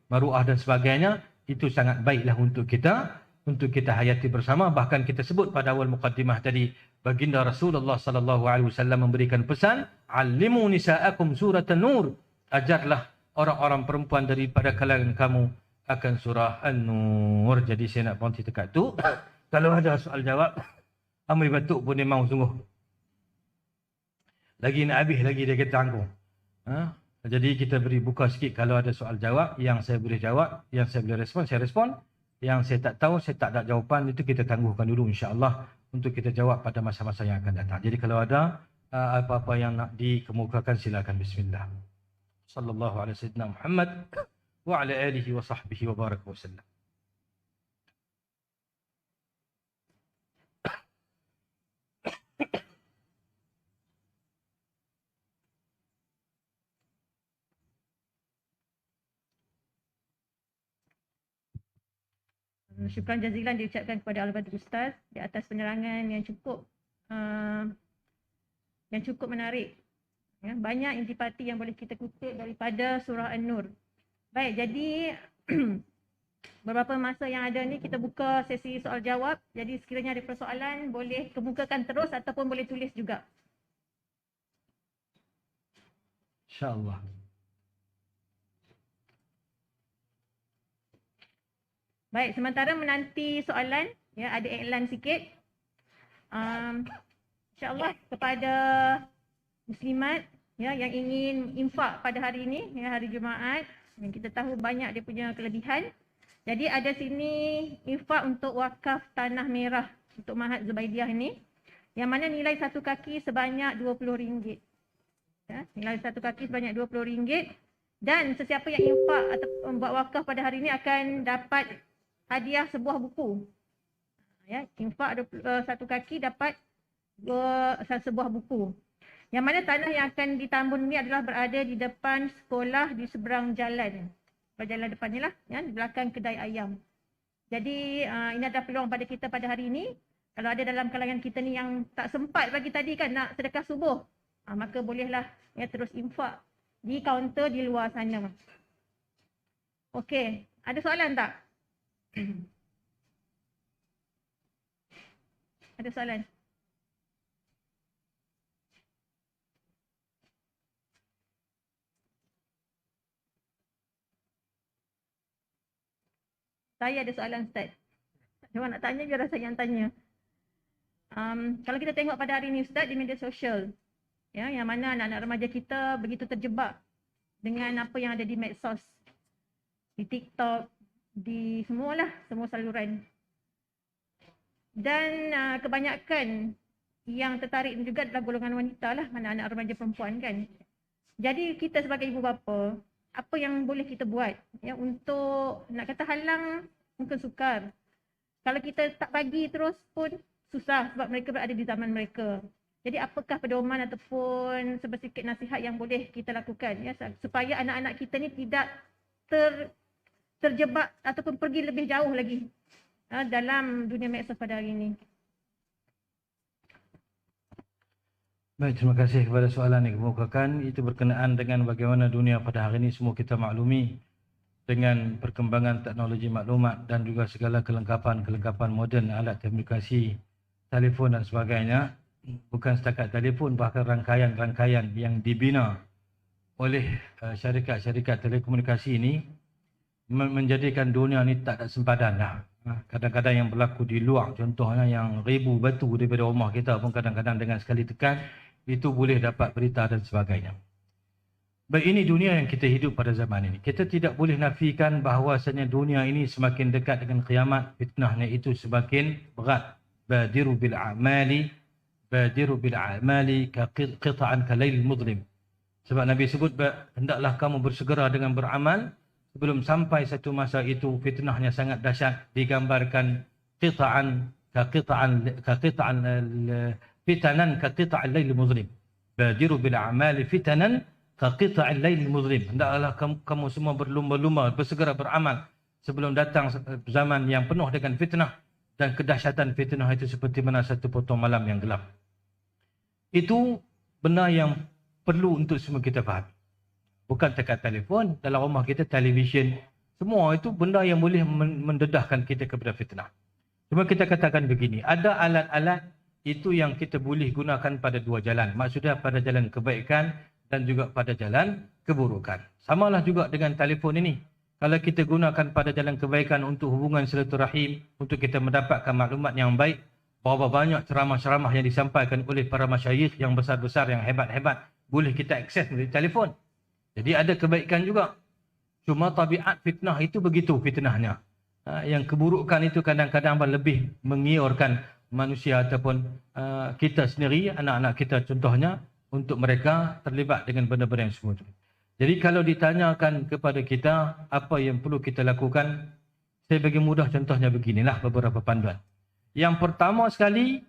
maruah dan sebagainya. Itu sangat baiklah untuk kita hayati bersama. Bahkan kita sebut pada awal muqaddimah tadi, baginda Rasulullah sallallahu alaihi wasallam memberikan pesan, "Allimu nisa'akum surat An-Nur." Ajarlah orang-orang perempuan daripada kalangan kamu akan surah An-Nur. Jadi saya nak berhenti dekat tu. Kalau ada soal jawab, Amri batuk pun dia mahu sungguh. Lagi nak habis lagi dia kata angkuh. Jadi kita beri buka sikit, kalau ada soal jawab yang saya boleh jawab, yang saya boleh respon, saya respon. Yang saya tak tahu, saya tak ada jawapan, itu kita tangguhkan dulu insya-Allah untuk kita jawab pada masa-masa yang akan datang. Jadi kalau ada apa-apa yang nak dikemukakan, silakan. Bismillah. Sallallahu alaihi wasallam Muhammad wa ala alihi wa sahbihi wa baraka wasallam. Syukran jazilan diucapkan kepada Al-Badr Ustaz di atas penerangan yang cukup menarik. Ya, banyak intipati yang boleh kita kutip daripada surah An-Nur. Baik, jadi beberapa masa yang ada ni kita buka sesi soal jawab. Jadi sekiranya ada persoalan boleh kemukakan terus ataupun boleh tulis juga. Insya-Allah. Baik, sementara menanti soalan, ya, ada iklan sikit. InsyaAllah kepada muslimat ya, yang ingin infak pada hari ini, ya, hari Jumaat, yang kita tahu banyak dia punya kelebihan. Jadi ada sini infak untuk wakaf Tanah Merah untuk Mahat Zubaidiah ini, yang mana nilai satu kaki sebanyak RM20. Ya, nilai satu kaki sebanyak RM20. Dan sesiapa yang infak atau buat wakaf pada hari ini akan dapat hadiah sebuah buku. Ya, infak satu kaki dapat sebuah buku. Yang mana tanah yang akan ditambun ini adalah berada di depan sekolah di seberang jalan. Jalan depan ni lah, ya, di belakang kedai ayam. Jadi ini adalah peluang pada kita pada hari ini. Kalau ada dalam kalangan kita ni yang tak sempat pagi tadi kan nak sedekah subuh, maka bolehlah ya terus infak di kaunter di luar sana. Okey, ada soalan tak? Ada soalan? Saya ada soalan, Ustaz. Cuma nak tanya, biar saya yang tanya. Kalau kita tengok pada hari ini, Ustaz, di media sosial, ya, yang mana anak-anak remaja kita begitu terjebak dengan apa yang ada di medsos, di TikTok, di semua saluran. Dan kebanyakan yang tertarik juga adalah golongan wanita lah, anak-anak remaja perempuan kan. Jadi kita sebagai ibu bapa, apa yang boleh kita buat ya untuk nak kata halang mungkin sukar. Kalau kita tak bagi terus pun susah sebab mereka berada di zaman mereka. Jadi apakah pedoman ataupun sedikit nasihat yang boleh kita lakukan ya supaya anak-anak kita ni tidak terjebak ataupun pergi lebih jauh lagi dalam dunia medsos pada hari ini. Baik, terima kasih kepada soalan yang kemukakan. Itu berkenaan dengan bagaimana dunia pada hari ini semua kita maklumi dengan perkembangan teknologi maklumat dan juga segala kelengkapan moden, alat komunikasi, telefon dan sebagainya. Bukan setakat telefon, bahkan rangkaian-rangkaian yang dibina oleh syarikat-syarikat telekomunikasi ini menjadikan dunia ini tak ada sempadan dah. Kadang-kadang yang berlaku di luar, contohnya yang ribu batu daripada rumah kita pun kadang-kadang dengan sekali tekan, itu boleh dapat berita dan sebagainya. Baik, ini dunia yang kita hidup pada zaman ini. Kita tidak boleh nafikan bahawasanya dunia ini semakin dekat dengan kiamat, fitnahnya itu semakin berat. Badiru bil a'mali qita'an kalail mudlim. Sebab Nabi sebut, hendaklah kamu bersegera dengan beramal sebelum sampai satu masa itu fitnahnya sangat dahsyat. Digambarkan fitanan kaqita'al lail mudlim. Badiru bil a'mali fitanan kaqita'al lail mudlim. Hendaklah kamu semua berlumba-lumba bersegera beramal sebelum datang zaman yang penuh dengan fitnah, dan kedahsyatan fitnah itu seperti mana satu potong malam yang gelap. Itu benda yang perlu untuk semua kita faham. Bukan dekat telefon, dalam rumah kita televisyen, semua itu benda yang boleh mendedahkan kita kepada fitnah. Cuma kita katakan begini, ada alat-alat itu yang kita boleh gunakan pada dua jalan. Maksudnya pada jalan kebaikan dan juga pada jalan keburukan. Samalah juga dengan telefon ini. Kalau kita gunakan pada jalan kebaikan untuk hubungan silaturahim, untuk kita mendapatkan maklumat yang baik, berapa banyak ceramah-ceramah yang disampaikan oleh para masyayikh yang besar-besar, yang hebat-hebat, boleh kita akses melalui telefon. Jadi ada kebaikan juga. Cuma tabiat fitnah itu begitu fitnahnya. Yang keburukan itu kadang-kadang lebih mengiurkan manusia ataupun kita sendiri, anak-anak kita contohnya, untuk mereka terlibat dengan benda-benda yang semua itu. Jadi kalau ditanyakan kepada kita apa yang perlu kita lakukan, saya bagi mudah contohnya beginilah beberapa panduan. Yang pertama sekali,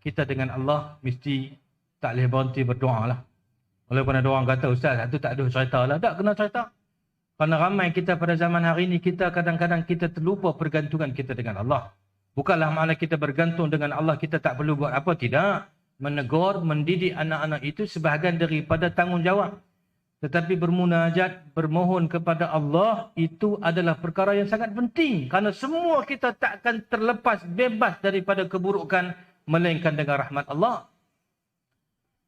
kita dengan Allah mesti tak boleh berhenti berdoa lah. Walaupun ada orang kata, Ustaz, itu tak ada cerita lah. Tak kena cerita. Kerana ramai kita pada zaman hari ini, kita kadang-kadang kita terlupa pergantungan kita dengan Allah. Bukanlah makna kita bergantung dengan Allah, kita tak perlu buat apa, tidak. Menegur, mendidik anak-anak itu sebahagian daripada tanggungjawab. Tetapi bermunajat, bermohon kepada Allah, itu adalah perkara yang sangat penting. Kerana semua kita tak akan terlepas, bebas daripada keburukan, melainkan dengan rahmat Allah.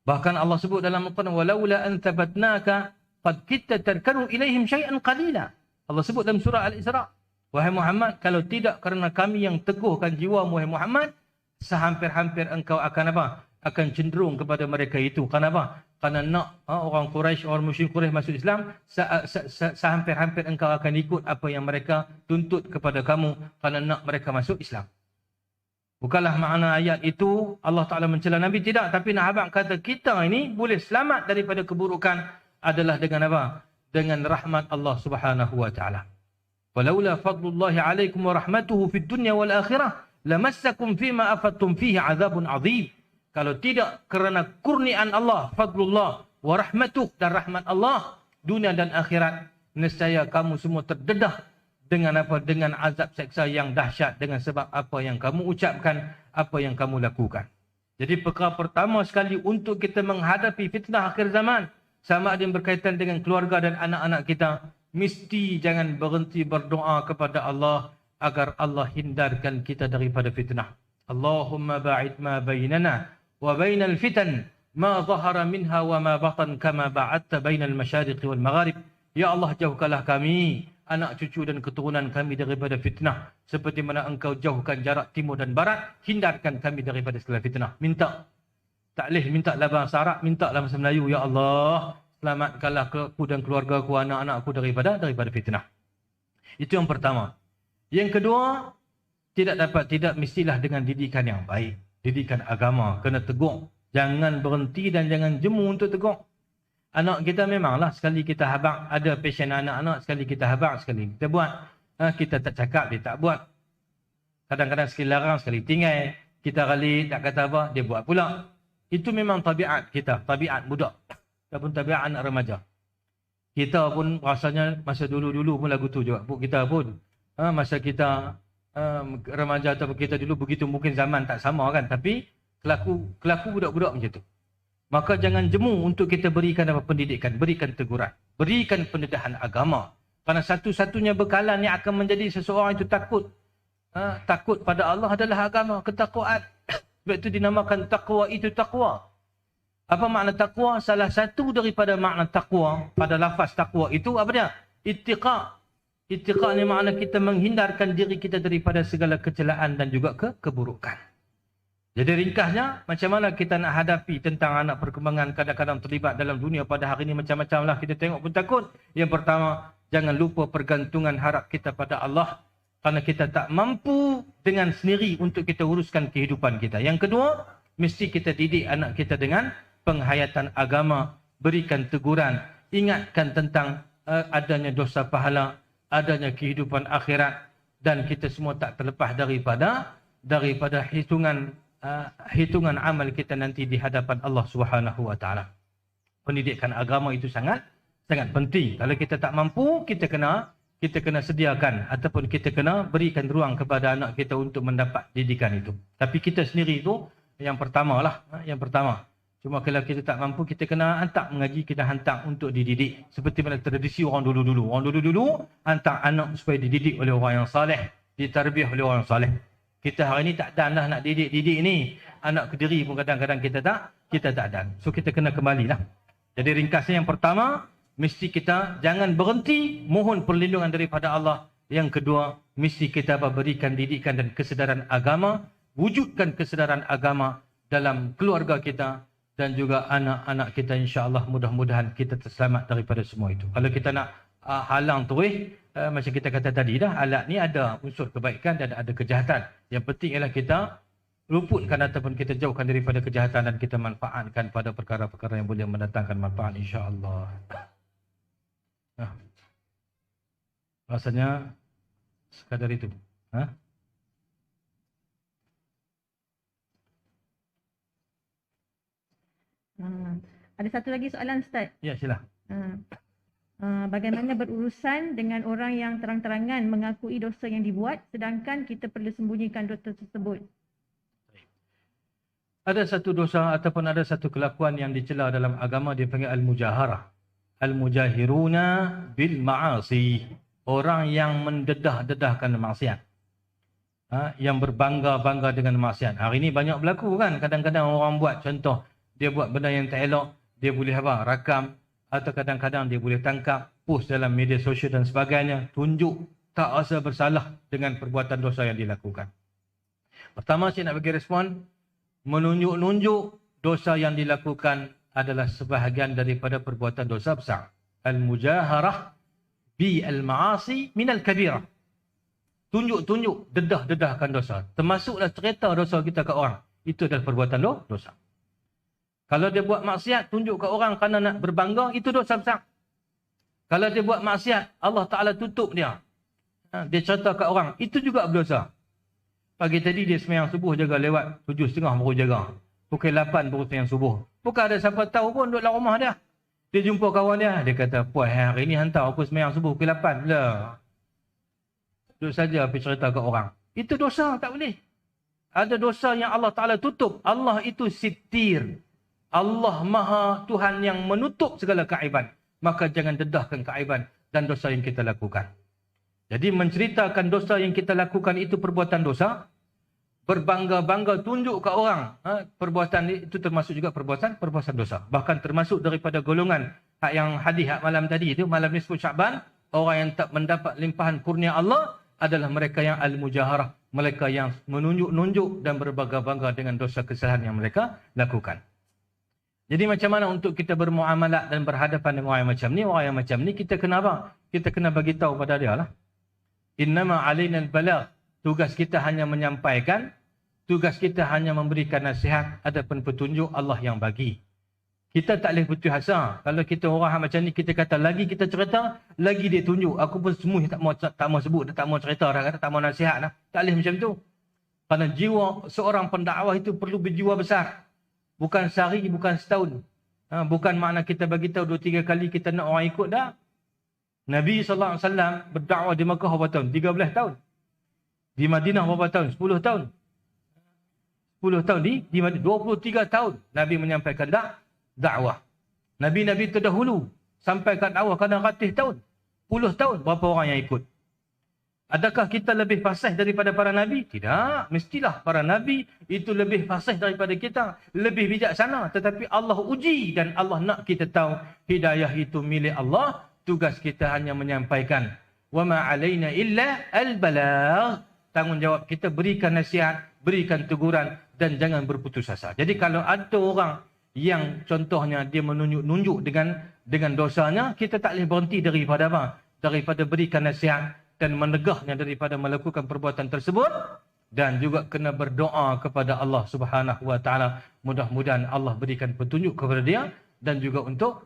Bahkan Allah sebut dalam Al-Quran, walaula an thabatnaka qad kitta tarkanu ilaihim syai'an qalila. Allah sebut dalam surah Al-Isra, wahai Muhammad, kalau tidak kerana kami yang teguhkan jiwa wahai Muhammad, sehampir-hampir engkau akan apa? Akan cenderung kepada mereka itu. Kenapa? Kerana nak orang Quraisy, orang musyrik Quraisy masuk Islam, sehampir-hampir engkau akan ikut apa yang mereka tuntut kepada kamu, kerana nak mereka masuk Islam. Bukanlah makna ayat itu Allah Ta'ala mencela Nabi, tidak. Tapi nak abang kata kita ini boleh selamat daripada keburukan adalah dengan apa? Dengan rahmat Allah Subhanahu Wa Ta'ala. Walaula fadlullahi alaikum wa rahmatuhu fid dunya wal akhirah lamassakum fima afattum fihi azabun azim. Kalau tidak kerana kurniaan Allah, fadlullah, wa rahmatuh, dan rahmat Allah, dunia dan akhirat, nescaya kamu semua terdedah dengan apa? Dengan azab seksa yang dahsyat, dengan sebab apa yang kamu ucapkan, apa yang kamu lakukan. Jadi perkara pertama sekali untuk kita menghadapi fitnah akhir zaman, sama ada yang berkaitan dengan keluarga dan anak-anak kita, mesti jangan berhenti berdoa kepada Allah agar Allah hindarkan kita daripada fitnah. Allahumma ba'id ma bainana wa bainal fitan ma zahara minha wa ma batan kama ba'adta bainal masyariqi wal magharib. Ya Allah, jauhkanlah kami, anak cucu dan keturunan kami daripada fitnah, seperti mana engkau jauhkan jarak timur dan barat, hindarkan kami daripada segala fitnah. Minta. Tak boleh minta dalam bahasa Arab, minta dalam bahasa Melayu. Ya Allah, selamatkanlah aku dan keluarga aku, anak-anakku daripada fitnah. Itu yang pertama. Yang kedua, tidak mestilah dengan didikan yang baik. Didikan agama, kena tegur. Jangan berhenti dan jangan jemu untuk tegur. Anak kita memanglah sekali kita habaq, ada passion anak-anak, sekali kita habaq, sekali kita buat. Kita tak cakap, dia tak buat. Kadang-kadang sekali larang, sekali tinggal. Kita kali tak kata apa, dia buat pula. Itu memang tabiat kita, tabiat budak. Ataupun tabiat anak remaja. Kita pun rasanya masa dulu-dulu pun lagu tu juga. Kita pun, masa kita remaja atau kita dulu begitu, mungkin zaman tak sama kan, tapi kelaku budak-budak macam tu. Maka jangan jemu untuk kita berikan apa pendidikan, berikan teguran, berikan pendedahan agama. Kerana satu-satunya bekalan yang akan menjadi seseorang itu takut pada Allah adalah agama, ketakwaan. Sebab itu dinamakan taqwa, itu taqwa. Apa makna taqwa? Salah satu daripada makna taqwa pada lafaz taqwa itu apa dia? Ittiqa. Ittiqa ni makna kita menghindarkan diri kita daripada segala kecelaan dan juga keburukan. Jadi ringkasnya, macam mana kita nak hadapi tentang anak perkembangan kadang-kadang terlibat dalam dunia pada hari ini macam-macam lah kita tengok pun takut. Yang pertama, jangan lupa pergantungan harap kita pada Allah. Kerana kita tak mampu dengan sendiri untuk kita uruskan kehidupan kita. Yang kedua, mesti kita didik anak kita dengan penghayatan agama. Berikan teguran. Ingatkan tentang adanya dosa pahala. Adanya kehidupan akhirat. Dan kita semua tak terlepas daripada hitungan amal kita nanti di hadapan Allah Subhanahu Wa Taala. Pendidikan agama itu sangat penting. Kalau kita tak mampu, kita kena sediakan ataupun kita kena berikan ruang kepada anak kita untuk mendapat didikan itu. Tapi kita sendiri itu yang pertama lah. Yang pertama. Cuma kalau kita tak mampu, kita kena hantar mengaji, kita hantar untuk dididik. Seperti mana tradisi orang dulu-dulu. Orang dulu-dulu hantar anak supaya dididik oleh orang yang saleh. Ditarbiah oleh orang yang saleh. Kita hari ni tak dan lah nak didik ni. Anak Kediri pun kadang-kadang kita tak dan. So kita kena kembalilah. Jadi ringkasnya yang pertama, mesti kita jangan berhenti mohon perlindungan daripada Allah. Yang kedua, mesti kita berikan didikan dan kesedaran agama. Wujudkan kesedaran agama dalam keluarga kita dan juga anak-anak kita, insya-Allah mudah-mudahan kita terselamat daripada semua itu. Kalau kita nak halang terus, macam kita kata tadi dah, alat ni ada unsur kebaikan dan ada kejahatan. Yang penting ialah kita luputkan ataupun kita jauhkan daripada kejahatan dan kita manfaatkan pada perkara-perkara yang boleh mendatangkan manfaat, insya-Allah. Rasanya sekadar itu. Ada satu lagi soalan, Ustaz. Ya, sila. Bagaimana berurusan dengan orang yang terang-terangan mengakui dosa yang dibuat sedangkan kita perlu sembunyikan dosa tersebut? Ada satu dosa ataupun ada satu kelakuan yang dicela dalam agama, dipanggil al-mujaharah. Al-mujahiruna bil ma'asi. Orang yang mendedah-dedahkan maksiat. Yang berbangga-bangga dengan maksiat. Hari ini banyak berlaku kan. Kadang-kadang orang buat contoh. Dia buat benda yang tak elok. Dia boleh rakam. Atau kadang-kadang dia boleh tangkap. Post dalam media sosial dan sebagainya. Tunjuk tak rasa bersalah dengan perbuatan dosa yang dilakukan. Pertama saya nak bagi respon. Menunjuk-nunjuk dosa yang dilakukan adalah sebahagian daripada perbuatan dosa besar. Al-mujaharah bi al-ma'asi min al-kabirah. Tunjuk-tunjuk, dedah-dedahkan dosa. Termasuklah cerita dosa kita ke orang. Itu adalah perbuatan dosa. Kalau dia buat maksiat, tunjuk ke orang kerana nak berbangga, itu dosa besar. Kalau dia buat maksiat, Allah Ta'ala tutup dia. Dia cerita ke orang, itu juga berdosa. Pagi tadi dia sembahyang subuh jaga lewat 7.30 baru jaga. Pukul 8 baru sembahyang subuh. Bukan ada siapa tahu pun duduk dalam rumah dia. Dia jumpa kawan dia. Dia kata, puas hari ni hantar aku sembahyang subuh pukul 8. Lah. Duduk saja pergi cerita ke orang. Itu dosa, tak boleh. Ada dosa yang Allah Ta'ala tutup. Allah itu sitir. Allah Maha Tuhan yang menutup segala keaiban. Maka jangan dedahkan keaiban dan dosa yang kita lakukan. Jadi menceritakan dosa yang kita lakukan itu perbuatan dosa. Berbangga-bangga tunjuk ke orang. Perbuatan itu termasuk juga perbuatan dosa. Bahkan termasuk daripada golongan yang hadis malam tadi itu, malam nisfu Sya'ban. Orang yang tak mendapat limpahan kurnia Allah adalah mereka yang al-mujaharah. Mereka yang menunjuk-nunjuk dan berbangga-bangga dengan dosa kesalahan yang mereka lakukan. Jadi macam mana untuk kita bermuamalat dan berhadapan dengan orang yang macam ni? Orang yang macam ni kita kena apa? Kita kena bagi tahu pada dia lah. Innama alaina al-balagh. Tugas kita hanya menyampaikan. Tugas kita hanya memberikan nasihat. Adapun petunjuk Allah yang bagi. Kita tak boleh putus asa. Kalau kita orang macam ni kita kata lagi kita cerita, lagi dia tunjuk. Aku pun semua tak mau sebut, tak mau cerita dah, kata tak mau nasihat dah. Tak boleh macam tu. Kerana jiwa seorang pendakwah itu perlu berjiwa besar. Bukan sehari, bukan setahun. Bukan makna kita bagi tahu 2-3 kali kita nak orang ikut dah. Nabi SAW berdakwah di Makkah berapa tahun? 13 tahun. Di Madinah berapa tahun? 10 tahun. 10 tahun di Madinah. 23 tahun Nabi menyampaikan dakwah. Nabi-Nabi terdahulu sampaikan dakwah kadang ratus tahun. 10 tahun berapa orang yang ikut? Adakah kita lebih fasih daripada para Nabi? Tidak. Mestilah para Nabi itu lebih fasih daripada kita. Lebih bijaksana. Tetapi Allah uji dan Allah nak kita tahu hidayah itu milik Allah. Tugas kita hanya menyampaikan. wa ma 'alaina illa al-balagh. Tanggungjawab kita berikan nasihat, berikan teguran dan jangan berputus asa. Jadi kalau ada orang yang contohnya dia menunjuk dengan dosanya, kita tak boleh berhenti daripada apa? Daripada berikan nasihat dan menegahnya daripada melakukan perbuatan tersebut, dan juga kena berdoa kepada Allah Subhanahu wa taala, mudah-mudahan Allah berikan petunjuk kepada dia dan juga untuk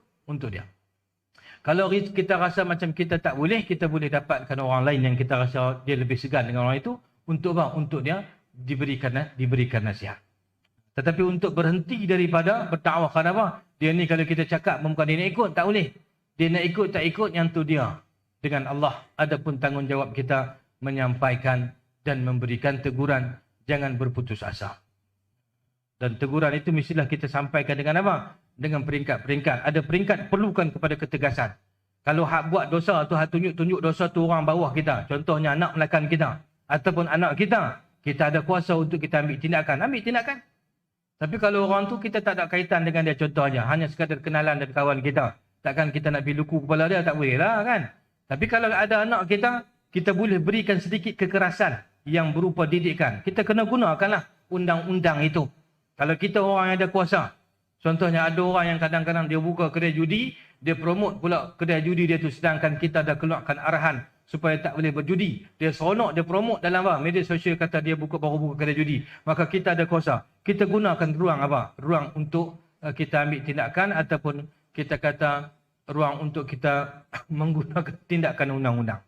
dia. Kalau kita rasa macam kita tak boleh, kita boleh dapatkan orang lain yang kita rasa dia lebih segan dengan orang itu untuk apa? Untuk dia diberikan nasihat. Tetapi untuk berhenti daripada bertakwahkan apa? Dia ni kalau kita cakap bukan dia nak ikut, tak boleh. Dia nak ikut tak ikut yang tu dia dengan Allah. Adapun tanggungjawab kita menyampaikan dan memberikan teguran, jangan berputus asa. Dan teguran itu mestilah kita sampaikan dengan apa? Dengan peringkat-peringkat. Ada peringkat perlukan kepada ketegasan. Kalau hak buat dosa tu, hak tunjuk-tunjuk dosa tu orang bawah kita, contohnya anak melakan kita ataupun anak kita, kita ada kuasa untuk kita ambil tindakan. Tapi kalau orang tu kita tak ada kaitan dengan dia, contohnya hanya sekadar kenalan dan kawan kita, takkan kita nak pergi luku kepala dia, tak boleh lah kan. Tapi kalau ada anak kita, kita boleh berikan sedikit kekerasan yang berupa didikan. Kita kena gunakanlah undang-undang itu. Kalau kita orang yang ada kuasa, contohnya ada orang yang kadang-kadang dia buka kedai judi, dia promote pula kedai judi dia tu, sedangkan kita dah keluarkan arahan supaya tak boleh berjudi. Dia seronok, dia promote dalam apa? Media sosial kata dia baru buka kedai judi. Maka kita ada kuasa. Kita gunakan ruang apa? Ruang untuk kita ambil tindakan ataupun kita kata ruang untuk kita menggunakan tindakan undang-undang.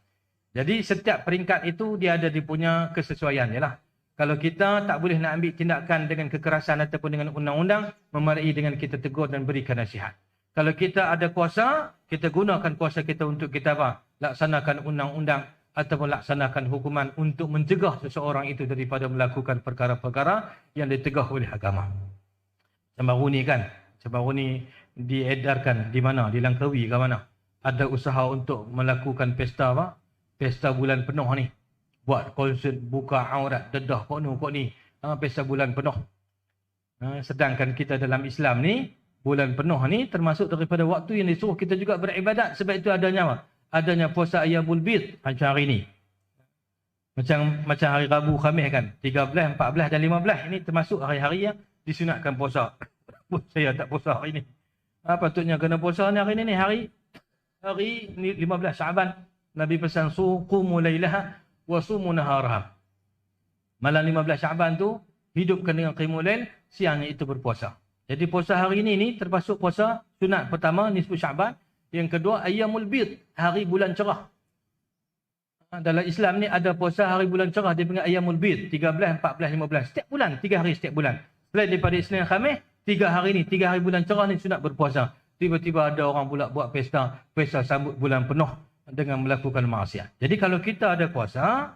Jadi setiap peringkat itu dia ada dia punya kesesuaian je lah. Kalau kita tak boleh nak ambil tindakan dengan kekerasan ataupun dengan undang-undang, memadai dengan kita tegur dan berikan nasihat. Kalau kita ada kuasa, kita gunakan kuasa kita untuk kita apa? Laksanakan undang-undang ataupun laksanakan hukuman untuk mencegah seseorang itu daripada melakukan perkara-perkara yang ditegah oleh agama. Baru ni kan, baru ni diedarkan di mana? Di Langkawi ke mana? Ada usaha untuk melakukan pesta apa? Pesta bulan penuh ni. Buat konsert buka aurat dedah penuh kok ni. Pesta bulan penuh. Sedangkan kita dalam Islam ni, bulan penuh ni termasuk daripada waktu yang disuruh kita juga beribadat. Sebab itu adanya apa? Adanya puasa Ayyamul Bid macam hari ni. Macam hari Rabu, Khamis kan. 13, 14 dan 15. Ini termasuk hari-hari yang disunatkan puasa. Saya tak puasa hari ni. Patutnya kena puasa ni hari ni. Hari 15 Syaban. Nabi pesan suqumu lailaha wa sumu naharaha. Malam 15 Syaban tu hidupkan dengan qiyamul lail, siangnya itu berpuasa. Jadi puasa hari ini termasuk puasa sunat pertama nisfu Syaban, yang kedua Ayyamul Bid, hari bulan cerah. Dalam Islam ni ada puasa hari bulan cerah, dia panggil Ayyamul Bid, 13, 14, 15. Setiap bulan, 3 hari setiap bulan. Selain daripada Isnin Khamis, 3 hari ni, 3 hari bulan cerah ni sunat berpuasa. Tiba-tiba ada orang pula buat pesta sambut bulan penuh dengan melakukan maksiat. Jadi kalau kita ada kuasa,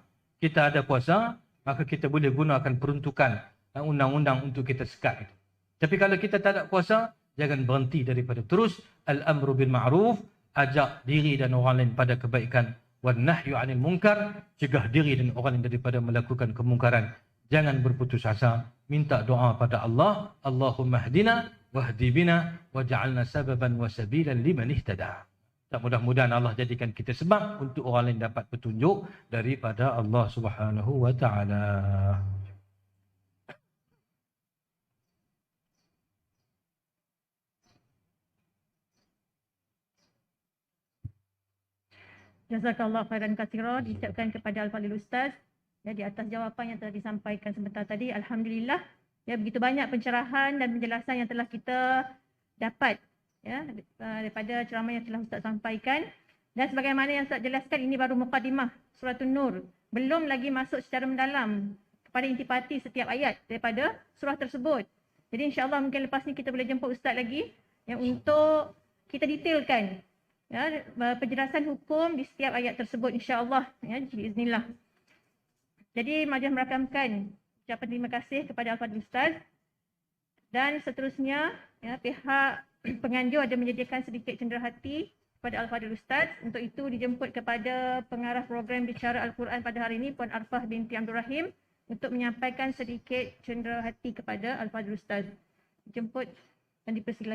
maka kita boleh gunakan peruntukan undang-undang untuk kita sekat itu. Tapi kalau kita tak ada kuasa, jangan berhenti daripada terus al-amru bil ma'ruf, ajak diri dan orang lain pada kebaikan, wan nahyu 'anil munkar, cegah diri dan orang lain daripada melakukan kemungkaran. Jangan berputus asa, minta doa pada Allah, Allahumma hdina wahdi bina waj'alna sababan wa sabilan liman ihtada. Tak, mudah-mudahan Allah jadikan kita sebab untuk orang lain dapat petunjuk daripada Allah Subhanahu wa taala. Jazakallah khairan katsira diucapkan kepada Al-Fadhil Ustaz ya, di atas jawapan yang telah disampaikan sebentar tadi. Alhamdulillah ya, begitu banyak pencerahan dan penjelasan yang telah kita dapat ya daripada ceramah yang telah Ustaz sampaikan. Dan sebagaimana yang Ustaz jelaskan, ini baru mukadimah surah An-Nur, belum lagi masuk secara mendalam kepada intipati setiap ayat daripada surah tersebut. Jadi insya-Allah mungkin lepas ni kita boleh jemput Ustaz lagi yang untuk kita detailkan ya penjelasan hukum di setiap ayat tersebut insya-Allah ya, biiznillah. Jadi majlis merakamkan ucapan terima kasih kepada Al-Fadhil Ustaz, dan seterusnya ya, pihak penganjur ada menyediakan sedikit cenderahati kepada Al-Fadhil Ustaz. Untuk itu dijemput kepada pengarah program bicara Al-Quran pada hari ini, Puan Arfah binti Abdul Rahim, untuk menyampaikan sedikit cenderahati kepada Al-Fadhil Ustaz. Dijemput dan dipersilakan.